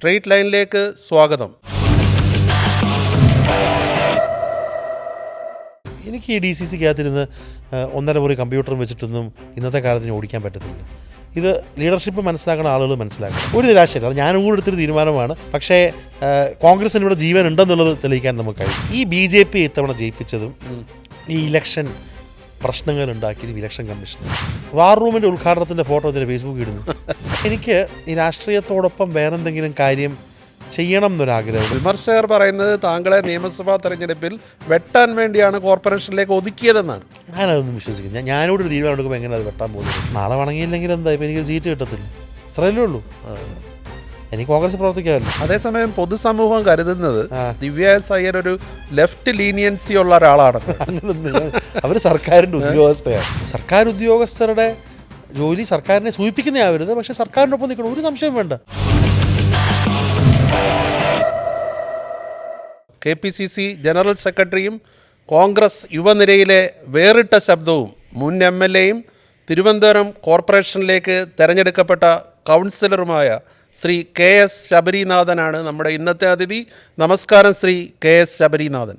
Straight ലൈനിലേക്ക് സ്വാഗതം. എനിക്ക് ഈ DCC-ക്കകത്തിരുന്ന് 1.5 മുറി കമ്പ്യൂട്ടറും വെച്ചിട്ടൊന്നും ഇന്നത്തെ കാലത്തിന് ഓടിക്കാൻ പറ്റത്തില്ല. ഇത് ലീഡർഷിപ്പ് മനസ്സിലാക്കുന്ന ആളുകൾ മനസ്സിലാക്കണം. ഒരു നിരാശയില്ല, അത് ഞാനും കൂടെ എടുത്തൊരു തീരുമാനമാണ്. പക്ഷേ കോൺഗ്രസിന് ഇവിടെ ജീവൻ ഉണ്ടെന്നുള്ളത് തെളിയിക്കാൻ നമുക്ക് കഴിയും. ഈ BJP ഇത്തവണ ജയിപ്പിച്ചതും ഈ ഇലക്ഷൻ പ്രശ്നങ്ങൾ ഉണ്ടാക്കിയതും ഇലക്ഷൻ കമ്മീഷൻ വാർ റൂമിൻ്റെ ഉദ്ഘാടനത്തിൻ്റെ ഫോട്ടോ ഇതിൻ്റെ ഫേസ്ബുക്കിൽ ഇടുന്നു. എനിക്ക് ഈ രാഷ്ട്രീയത്തോടൊപ്പം വേറെന്തെങ്കിലും കാര്യം ചെയ്യണം എന്നൊരാഗ്രഹം. വിമർശകർ പറയുന്നത് താങ്കളെ നിയമസഭാ തെരഞ്ഞെടുപ്പിൽ വെട്ടാൻ വേണ്ടിയാണ് കോർപ്പറേഷനിലേക്ക് ഒതുക്കിയതെന്നാണ്. ഞാനതൊന്നും വിശ്വസിക്കുന്നു. ഞാനോട് ഒരു തീരുമാനം എടുക്കുമ്പോൾ എങ്ങനെ അത് വെട്ടാൻ പോകുന്നത്? നാളെ വണങ്ങിയില്ലെങ്കിൽ എന്താ, ഇപ്പം എനിക്ക് സീറ്റ് കിട്ടത്തില്ല, അത്രയല്ലേ ഉള്ളൂ. എനിക്ക് കോൺഗ്രസ് പ്രവർത്തിക്കാമല്ലോ. അതേസമയം പൊതുസമൂഹം കരുതുന്നത് ദിവ്യ എസ് അയ്യർ ഒരു ലെഫ്റ്റ് ലീനിയൻസി ഉള്ള ഒരാളാണ്. അങ്ങനൊന്നും, അവർ സർക്കാരിൻ്റെ ഉദ്യോഗസ്ഥയാണ്. സർക്കാർ ഉദ്യോഗസ്ഥരുടെ ജോലി സർക്കാരിനെ സൂചിപ്പിക്കുന്നതാവരുത്, പക്ഷേ സർക്കാരിനൊപ്പം നിൽക്കണം, ഒരു സംശയം വേണ്ട. KPCC ജനറൽ സെക്രട്ടറിയും കോൺഗ്രസ് യുവനിരയിലെ വേറിട്ട ശബ്ദവും മുൻ MLA-യും തിരുവനന്തപുരം കോർപ്പറേഷനിലേക്ക് തെരഞ്ഞെടുക്കപ്പെട്ട കൗൺസിലറുമായ ശ്രീ KS ശബരിനാഥനാണ് നമ്മുടെ ഇന്നത്തെ അതിഥി. നമസ്കാരം ശ്രീ KS ശബരിനാഥൻ.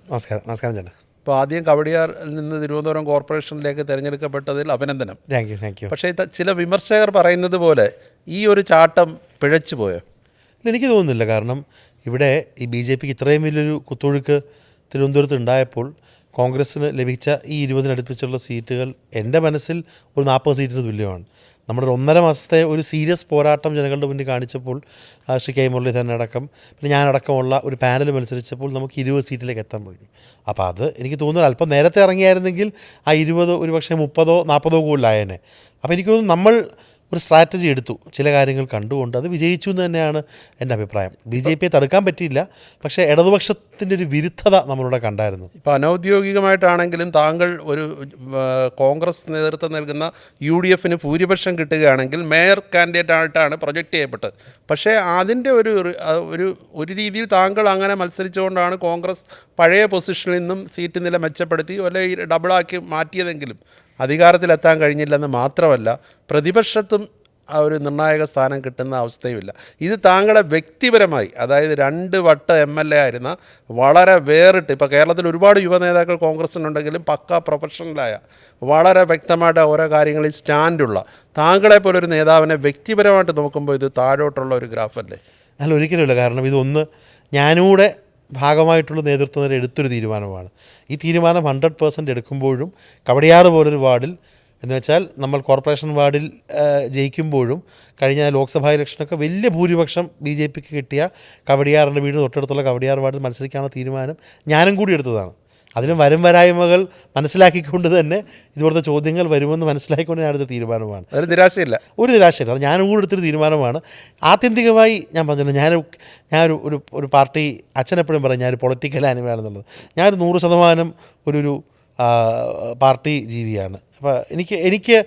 നമസ്കാരം ചേട്ടാ. അപ്പോൾ ആദ്യം കവടിയാറിൽ നിന്ന് തിരുവനന്തപുരം കോർപ്പറേഷനിലേക്ക് തിരഞ്ഞെടുക്കപ്പെട്ടതിൽ അഭിനന്ദനം. Thank you. പക്ഷേ ചില വിമർശകർ പറയുന്നത് പോലെ ഈ ഒരു ചാട്ടം പിഴച്ചു പോയോ? എനിക്ക് തോന്നുന്നില്ല. കാരണം ഇവിടെ ഈ BJP-ക്ക് ഇത്രയും വലിയൊരു കുത്തൊഴുക്ക് തിരുവനന്തപുരത്ത് ഉണ്ടായപ്പോൾ കോൺഗ്രസ്സിന് ലഭിച്ച ഈ 20-അടുപ്പിച്ചുള്ള സീറ്റുകൾ എൻ്റെ മനസ്സിൽ ഒരു 40 സീറ്റിന് തുല്യമാണ്. നമ്മുടെ 1.5 മാസത്തെ ഒരു സീരിയസ് പോരാട്ടം ജനങ്ങളുടെ മുന്നിൽ കാണിച്ചപ്പോൾ ശ്രീ K മുരളീധരൻ അടക്കം പിന്നെ ഞാനടക്കമുള്ള ഒരു പാനൽ മത്സരിച്ചപ്പോൾ നമുക്ക് 20 സീറ്റിലേക്ക് എത്താൻ കഴിഞ്ഞു. അപ്പോൾ അത് എനിക്ക് തോന്നുന്നു അല്പം നേരത്തെ ഇറങ്ങിയായിരുന്നെങ്കിൽ ആ 20 ഒരു പക്ഷേ 30-ഓ 40-ഓ കൂടുതലായേനെ. അപ്പോൾ എനിക്ക് തോന്നുന്നു നമ്മൾ ഒരു സ്ട്രാറ്റജി എടുത്തു, ചില കാര്യങ്ങൾ കണ്ടുകൊണ്ട് അത് വിജയിച്ചു എന്ന് തന്നെയാണ് എൻ്റെ അഭിപ്രായം. BJP-യെ തടുക്കാൻ പറ്റിയില്ല, പക്ഷേ ഇടതുപക്ഷത്തിൻ്റെ ഒരു വിരുദ്ധത നമ്മളിവിടെ കണ്ടായിരുന്നു. ഇപ്പോൾ അനൗദ്യോഗികമായിട്ടാണെങ്കിലും താങ്കൾ ഒരു കോൺഗ്രസ് നേതൃത്വം നൽകുന്ന UDF-ന് ഭൂരിപക്ഷം കിട്ടുകയാണെങ്കിൽ മേയർ കാൻഡിഡേറ്റായിട്ടാണ് പ്രൊജക്റ്റ് ചെയ്യപ്പെട്ടത്. പക്ഷേ അതിൻ്റെ ഒരു രീതിയിൽ താങ്കൾ അങ്ങനെ മത്സരിച്ചുകൊണ്ടാണ് കോൺഗ്രസ് പഴയ പൊസിഷനിൽ നിന്നും സീറ്റ് നില മെച്ചപ്പെടുത്തി അല്ലെങ്കിൽ ഡബിളാക്കി മാറ്റിയതെങ്കിലും അധികാരത്തിലെത്താൻ കഴിഞ്ഞില്ലെന്ന് മാത്രമല്ല പ്രതിപക്ഷത്തും ആ ഒരു നിർണായക സ്ഥാനം കിട്ടുന്ന അവസ്ഥയുമില്ല. ഇത് താങ്കളെ വ്യക്തിപരമായി, അതായത് 2 വട്ട MLA ആയിരുന്ന വളരെ വേറിട്ട്, ഇപ്പോൾ കേരളത്തിൽ ഒരുപാട് യുവ നേതാക്കൾ കോൺഗ്രസ്സിനുണ്ടെങ്കിലും പക്ക പ്രൊഫഷണലായ വളരെ വ്യക്തമായിട്ട് ഓരോ കാര്യങ്ങളിൽ സ്റ്റാൻഡുള്ള താങ്കളെപ്പോലൊരു നേതാവിനെ വ്യക്തിപരമായിട്ട് നോക്കുമ്പോൾ ഇത് താഴോട്ടുള്ള ഒരു ഗ്രാഫല്ലേ? അല്ല, ഒരിക്കലുമില്ല. കാരണം ഇതൊന്ന് ഞാനൂടെ ഭാഗമായിട്ടുള്ള നേതൃത്വം വരെ എടുത്തൊരു തീരുമാനമാണ്. ഈ തീരുമാനം 100% എടുക്കുമ്പോഴും കവടിയാറ് പോലൊരു വാർഡിൽ, എന്ന് വെച്ചാൽ നമ്മൾ കോർപ്പറേഷൻ വാർഡിൽ ജയിക്കുമ്പോഴും കഴിഞ്ഞ ലോക്സഭാ ഇലക്ഷനൊക്കെ വലിയ ഭൂരിപക്ഷം BJP-ക്ക് കിട്ടിയ കവടിയാറിൻ്റെ വീട് തൊട്ടടുത്തുള്ള കവടിയാർ വാർഡിൽ മത്സരിക്കാനുള്ള തീരുമാനം ഞാനും കൂടി എടുത്തതാണ്. അതിലും വരായ്മകൾ മനസ്സിലാക്കിക്കൊണ്ട് തന്നെ ഇതുപോലത്തെ ചോദ്യങ്ങൾ വരുമെന്ന് മനസ്സിലാക്കിക്കൊണ്ട് ഞാനെടുത്ത തീരുമാനമാണ്. ഒരു നിരാശയില്ല. അത് ഞാനും കൂടി എടുത്തൊരു തീരുമാനമാണ്. ആത്യന്തികമായി ഞാൻ പറഞ്ഞല്ലോ, ഞാനൊരു പാർട്ടി, അച്ഛനെപ്പോഴും പറയും ഞാനൊരു പൊളിറ്റിക്കൽ ആനിമയാണെന്നുള്ളത്. ഞാനൊരു 100% ഒരു പാർട്ടി ജീവിയാണ്. അപ്പോൾ എനിക്ക്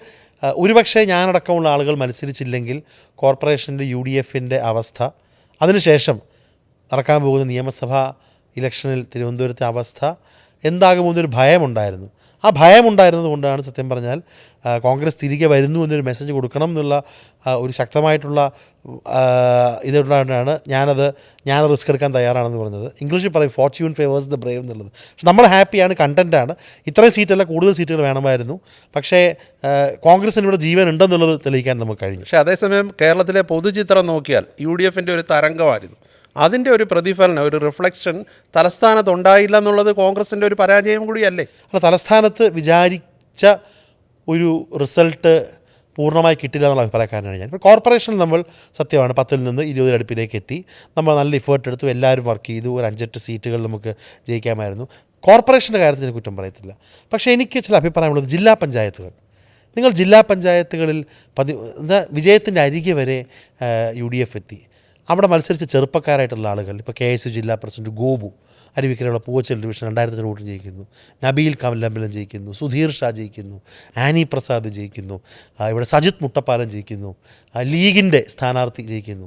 ഒരുപക്ഷെ ഞാനടക്കമുള്ള ആളുകൾ മത്സരിച്ചില്ലെങ്കിൽ കോർപ്പറേഷൻ്റെ UDF-ൻ്റെ അവസ്ഥ, അതിനുശേഷം നടക്കാൻ പോകുന്ന നിയമസഭാ ഇലക്ഷനിൽ തിരുവനന്തപുരത്തെ അവസ്ഥ എന്താകുമെന്നൊരു ഭയമുണ്ടായിരുന്നു. ആ ഭയമുണ്ടായിരുന്നത് കൊണ്ടാണ് സത്യം പറഞ്ഞാൽ കോൺഗ്രസ് തിരികെ വരുന്നു എന്നൊരു മെസ്സേജ് കൊടുക്കണം എന്നുള്ള ഒരു ശക്തമായിട്ടുള്ള ഇതുകൊണ്ടാണ് ഞാൻ റിസ്ക് എടുക്കാൻ തയ്യാറാണെന്ന് പറഞ്ഞത്. ഇംഗ്ലീഷിൽ പറയും ഫോർച്യൂൺ ഫേവേഴ്സ് ദ ബ്രേവ് എന്നുള്ളത്. പക്ഷെ നമ്മൾ ഹാപ്പിയാണ്, കണ്ടൻറ്റാണ്. ഇത്രയും സീറ്റല്ല, കൂടുതൽ സീറ്റുകൾ വേണമായിരുന്നു. പക്ഷേ കോൺഗ്രസിന് ഇവിടെ ജീവൻ ഉണ്ടെന്നുള്ളത് തെളിയിക്കാൻ നമുക്ക് കഴിഞ്ഞു. പക്ഷേ അതേസമയം കേരളത്തിലെ പൊതുചിത്രം നോക്കിയാൽ UDF-ൻ്റെ ഒരു തരംഗമായിരുന്നു. അതിൻ്റെ ഒരു പ്രതിഫലനം, ഒരു റിഫ്ലക്ഷൻ തലസ്ഥാനത്ത് ഉണ്ടായില്ല എന്നുള്ളത് കോൺഗ്രസിൻ്റെ ഒരു പരാജയം കൂടിയല്ലേ? അല്ല, തലസ്ഥാനത്ത് വിചാരിച്ച ഒരു റിസൾട്ട് പൂർണ്ണമായി കിട്ടില്ല എന്നുള്ള അഭിപ്രായക്കാരനാണ് ഞാൻ. ഇപ്പോൾ കോർപ്പറേഷനിൽ നമ്മൾ സത്യമാണ് 10-ൽ നിന്ന് 20 അടുപ്പിലേക്ക് എത്തി. നമ്മൾ നല്ല ഇഫേർട്ട് എടുത്തു, എല്ലാവരും വർക്ക് ചെയ്തു. ഒരു 5-8 സീറ്റുകൾ നമുക്ക് ജയിക്കാമായിരുന്നു. കോർപ്പറേഷൻ്റെ കാര്യത്തിൽ ഞാൻ കുറ്റം പറയത്തില്ല. പക്ഷേ എനിക്ക് ചില അഭിപ്രായമുള്ളത് ജില്ലാ പഞ്ചായത്തുകൾ. നിങ്ങൾ ജില്ലാ പഞ്ചായത്തുകളിൽ വിജയത്തിൻ്റെ അരികെ വരെ UDF എത്തി. അവിടെ മത്സരിച്ച ചെറുപ്പക്കാരായിട്ടുള്ള ആളുകൾ, ഇപ്പോൾ KSU ജില്ലാ പ്രസിഡന്റ് ഗോപു അരുവിക്കരയുള്ള പൂവച്ചൽ ഡിവിഷൻ 2000 വോട്ട് ജയിക്കുന്നു, നബീൽ കമലമ്പലം ജയിക്കുന്നു, സുധീർ ഷാ ജയിക്കുന്നു, ആനി പ്രസാദ് ജയിക്കുന്നു, ഇവിടെ സജിത് മുട്ടപ്പാലം ജയിക്കുന്നു, ലീഗിൻ്റെ സ്ഥാനാർത്ഥി ജയിക്കുന്നു.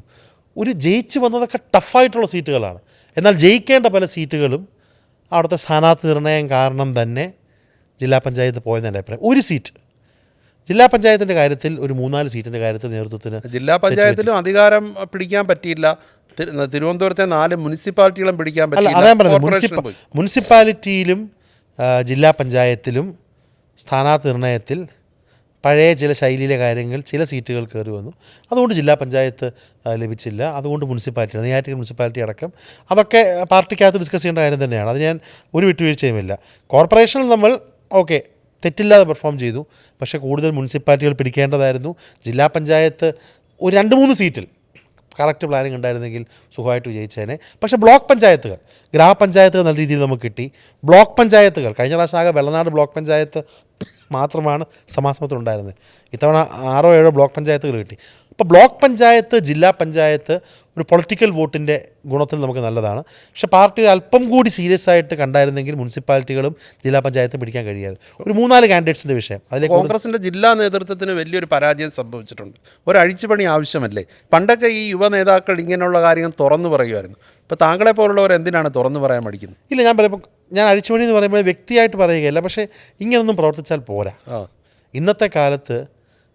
ജയിച്ചു വന്നതൊക്കെ ടഫായിട്ടുള്ള സീറ്റുകളാണ്. എന്നാൽ ജയിക്കേണ്ട പല സീറ്റുകളും അവിടുത്തെ സ്ഥാനാർത്ഥി നിർണയം കാരണം തന്നെ ജില്ലാ പഞ്ചായത്ത് പോയെന്ന് എൻ്റെ അഭിപ്രായം. ഒരു സീറ്റ് ജില്ലാ പഞ്ചായത്തിൻ്റെ കാര്യത്തിൽ, ഒരു 3-4 സീറ്റിൻ്റെ കാര്യത്തിൽ നേതൃത്വത്തിന് ജില്ലാ പഞ്ചായത്തിലും അധികാരം പിടിക്കാൻ പറ്റിയില്ല. തിരുവനന്തപുരത്തെ 4 മുനിസിപ്പാലിറ്റികളും പിടിക്കാൻ അല്ല പറ്റില്ല. അതാ പറഞ്ഞത് കോർപ്പറേഷനും പോയി. മുനിസിപ്പാലിറ്റിയിലും ജില്ലാ പഞ്ചായത്തിലും സ്ഥാനാർത്ഥി നിർണയത്തിൽ പഴയ ചില ശൈലിയിലെ കാര്യങ്ങൾ ചില സീറ്റുകൾ കയറി വന്നു. അതുകൊണ്ട് ജില്ലാ പഞ്ചായത്ത് ലഭിച്ചില്ല. അതുകൊണ്ട് മുനിസിപ്പാലിറ്റി നെയ്യാറ്റിൻകര മുനിസിപ്പാലിറ്റി അടക്കം അതൊക്കെ പാർട്ടിക്കകത്ത് ഡിസ്കസ് ചെയ്യേണ്ട കാര്യം തന്നെയാണ്. അത് ഞാൻ ഒരു വിട്ടുവീഴ്ചയുമില്ല. കോർപ്പറേഷനിൽ നമ്മൾ ഓക്കെ തെറ്റില്ലാതെ പെർഫോം ചെയ്തു. പക്ഷേ കൂടുതൽ മുനിസിപ്പാലിറ്റികൾ പിടിക്കേണ്ടതായിരുന്നു. ജില്ലാ പഞ്ചായത്ത് ഒരു 2-3 സീറ്റിൽ കറക്റ്റ് പ്ലാനിങ് ഉണ്ടായിരുന്നെങ്കിൽ സുഖമായിട്ട് വിജയിച്ചേനെ. പക്ഷേ ബ്ലോക്ക് പഞ്ചായത്തുകൾ, ഗ്രാമപഞ്ചായത്തുകൾ നല്ല രീതിയിൽ നമുക്ക് കിട്ടി. ബ്ലോക്ക് പഞ്ചായത്തുകൾ കഴിഞ്ഞ പ്രാവശ്യം ആകെ വെള്ളനാട് ബ്ലോക്ക് പഞ്ചായത്ത് മാത്രമാണ് സമാസമത്തിൽ ഉണ്ടായിരുന്നത്. ഇത്തവണ 6-7 ബ്ലോക്ക് പഞ്ചായത്തുകൾ കിട്ടി. അപ്പോൾ ബ്ലോക്ക് പഞ്ചായത്ത്, ജില്ലാ പഞ്ചായത്ത് ഒരു പൊളിറ്റിക്കൽ വോട്ടിൻ്റെ ഗുണത്തിൽ നമുക്ക് നല്ലതാണ്. പക്ഷേ പാർട്ടി അല്പം കൂടി സീരിയസ് ആയിട്ട് കണ്ടായിരുന്നെങ്കിൽ മുനിസിപ്പാലിറ്റികളും ജില്ലാ പഞ്ചായത്തും പിടിക്കാൻ കഴിയാതെ. ഒരു 3-4 കാൻഡിഡേറ്റ്സിൻ്റെ വിഷയം അതിലേക്ക് കോൺഗ്രസിന്റെ ജില്ലാ നേതൃത്വത്തിന് വലിയൊരു പരാജയം സംഭവിച്ചിട്ടുണ്ട്. ഒരു അഴിച്ചുപണി ആവശ്യമല്ലേ? പണ്ടൊക്കെ ഈ യുവ നേതാക്കൾ ഇങ്ങനെയുള്ള കാര്യങ്ങൾ തുറന്നു പറയുമായിരുന്നു. ഇപ്പോൾ താങ്കളെ പോലുള്ളവർ എന്തിനാണ് തുറന്നു പറയാൻ മടിക്കുന്നത്? ഇല്ല, ഞാൻ പറയുമ്പോൾ ഞാൻ അഴിച്ചുപണി എന്ന് പറയുമ്പോൾ വ്യക്തിയായിട്ട് പറയുകയല്ല. പക്ഷേ ഇങ്ങനൊന്നും പ്രവർത്തിച്ചാൽ പോരാ. ഇന്നത്തെ കാലത്ത്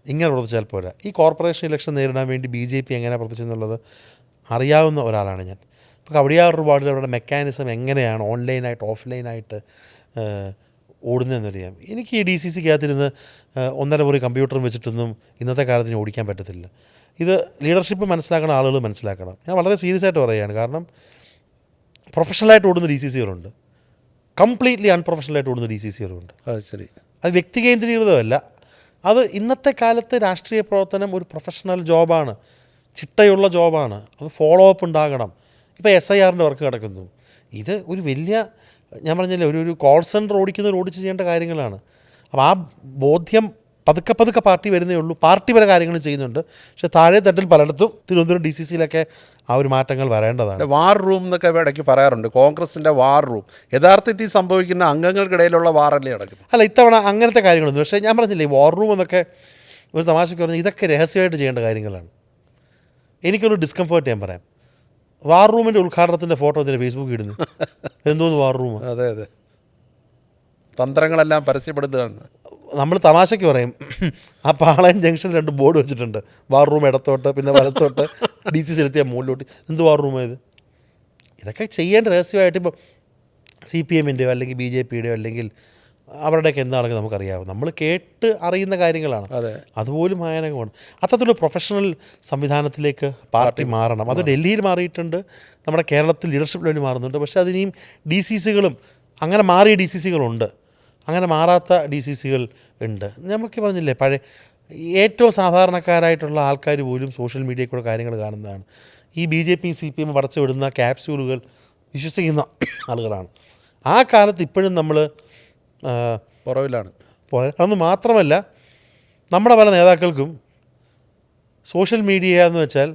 ഇങ്ങനെ പ്രവർത്തിച്ചാൽ പോരാ. ഈ കോർപ്പറേഷൻ ഇലക്ഷൻ നേരിടാൻ വേണ്ടി BJP എങ്ങനെ പ്രവർത്തിച്ചെന്നുള്ളത് അറിയാവുന്ന ഒരാളാണ് ഞാൻ. ഇപ്പോൾ കവടിയാർ വാർഡിൽ അവരുടെ മെക്കാനിസം എങ്ങനെയാണ് ഓൺലൈനായിട്ട് ഓഫ്ലൈനായിട്ട് ഓടുന്നതെന്നറിയാം. എനിക്ക് ഈ DCCക്കകത്തിരുന്ന് 1.5 മുറി കമ്പ്യൂട്ടറും വെച്ചിട്ടൊന്നും ഇന്നത്തെ കാലത്തിന് ഓടിക്കാൻ പറ്റത്തില്ല. ഇത് ലീഡർഷിപ്പ് മനസ്സിലാക്കുന്ന ആളുകൾ മനസ്സിലാക്കണം. ഞാൻ വളരെ സീരിയസ് ആയിട്ട് പറയുകയാണ്. കാരണം പ്രൊഫഷണലായിട്ട് ഓടുന്ന DCCകളുണ്ട്, കംപ്ലീറ്റ്ലി അൺപ്രൊഫഷണലായിട്ട് ഓടുന്ന DCCകളുണ്ട്. ശരി, അത് വ്യക്തി കേന്ദ്രീകൃതമല്ല. അത് ഇന്നത്തെ കാലത്ത് രാഷ്ട്രീയ പ്രവർത്തനം ഒരു പ്രൊഫഷണൽ ജോബാണ്, ചിട്ടയുള്ള ജോബാണ്. അത് ഫോളോ അപ്പ് ഉണ്ടാകണം. ഇപ്പോൾ SIRൻ്റെ വർക്ക് കിടക്കുന്നു. ഇത് ഒരു വലിയ, ഞാൻ പറഞ്ഞില്ലേ, ഒരു കോൾ സെൻറ്റർ ഓടിക്കുന്നവർ ഓടിച്ച് ചെയ്യേണ്ട കാര്യങ്ങളാണ്. അപ്പോൾ ആ ബോധ്യം പതുക്കെ പാർട്ടി വരുന്നേ ഉള്ളൂ. പാർട്ടി പല കാര്യങ്ങളും ചെയ്യുന്നുണ്ട്. പക്ഷേ താഴെ തട്ടിൽ പലയിടത്തും തിരുവനന്തപുരം DCCയിലൊക്കെ ആ ഒരു മാറ്റങ്ങൾ വരേണ്ടതാണ്. വാർ റൂം എന്നൊക്കെ ഇടയ്ക്ക് പറയാറുണ്ട്, കോൺഗ്രസിൻ്റെ വാർ റൂം. യഥാർത്ഥത്തിൽ സംഭവിക്കുന്ന അംഗങ്ങൾക്കിടയിലുള്ള വാറല്ലേ നടക്കും? അല്ല, ഇത്തവണ അങ്ങനത്തെ കാര്യങ്ങളൊന്നും. പക്ഷേ ഞാൻ പറഞ്ഞില്ലേ, വാർ റൂം എന്നൊക്കെ ഒരു തമാശയ്ക്ക് പറഞ്ഞാൽ ഇതൊക്കെ രഹസ്യമായിട്ട് ചെയ്യേണ്ട കാര്യങ്ങളാണ്. എനിക്കൊരു ഡിസ്കംഫേർട്ട് ഞാൻ പറയാം. വാർ റൂമിൻ്റെ ഉദ്ഘാടനത്തിൻ്റെ ഫോട്ടോ ഇതിൻ്റെ ഫേസ്ബുക്കിൽ ഇടുന്നു. എന്തോന്ന് വാർ റൂം? അതെ, തന്ത്രങ്ങളെല്ലാം പരസ്യപ്പെടുത്തുകയാണ്. നമ്മൾ തമാശയ്ക്ക് പറയും, ആ പാളയം ജംഗ്ഷൻ 2 ബോർഡ് വെച്ചിട്ടുണ്ട്. വാർ റൂം ഇടത്തോട്ട്, പിന്നെ വലത്തോട്ട്, DCC എത്തിയ മുകളിലോട്ട്. എന്ത് വാർ റൂമായത്? ഇതൊക്കെ ചെയ്യേണ്ട രഹസ്യമായിട്ട് ഇപ്പോൾ CPMൻ്റെയോ അല്ലെങ്കിൽ BJPയുടെയോ അല്ലെങ്കിൽ അവരുടെയൊക്കെ എന്താണെന്ന് നമുക്കറിയാവും. നമ്മൾ കേട്ട് അറിയുന്ന കാര്യങ്ങളാണ്. അതുപോലും ഭയാനകമാണ്. അത്തരത്തിലൊരു പ്രൊഫഷണൽ സംവിധാനത്തിലേക്ക് പാർട്ടി മാറണം. അത് ഡൽഹിയിൽ മാറിയിട്ടുണ്ട്, നമ്മുടെ കേരളത്തിൽ ലീഡർഷിപ്പ് ലെവലിൽ മാറുന്നുണ്ട്. പക്ഷേ അതിനെയും DCCകളും അങ്ങനെ മാറിയ DCCകളുണ്ട്, അങ്ങനെ മാറാത്ത DCCകൾ ഉണ്ട്. നമുക്ക് പറഞ്ഞില്ലേ, പഴയ ഏറ്റവും സാധാരണക്കാരായിട്ടുള്ള ആൾക്കാർ പോലും സോഷ്യൽ മീഡിയയിൽ കൂടെ കാര്യങ്ങൾ കാണുന്നതാണ്. ഈ BJP CPM പടച്ചു വിടുന്ന ക്യാപ്സ്യൂളുകൾ വിശ്വസിക്കുന്ന ആളുകളാണ്. ആ കാലത്ത് ഇപ്പോഴും നമ്മൾ പുറകിലാണ്. അതൊന്നും മാത്രമല്ല, നമ്മുടെ പല നേതാക്കൾക്കും സോഷ്യൽ മീഡിയ എന്ന് വെച്ചാൽ,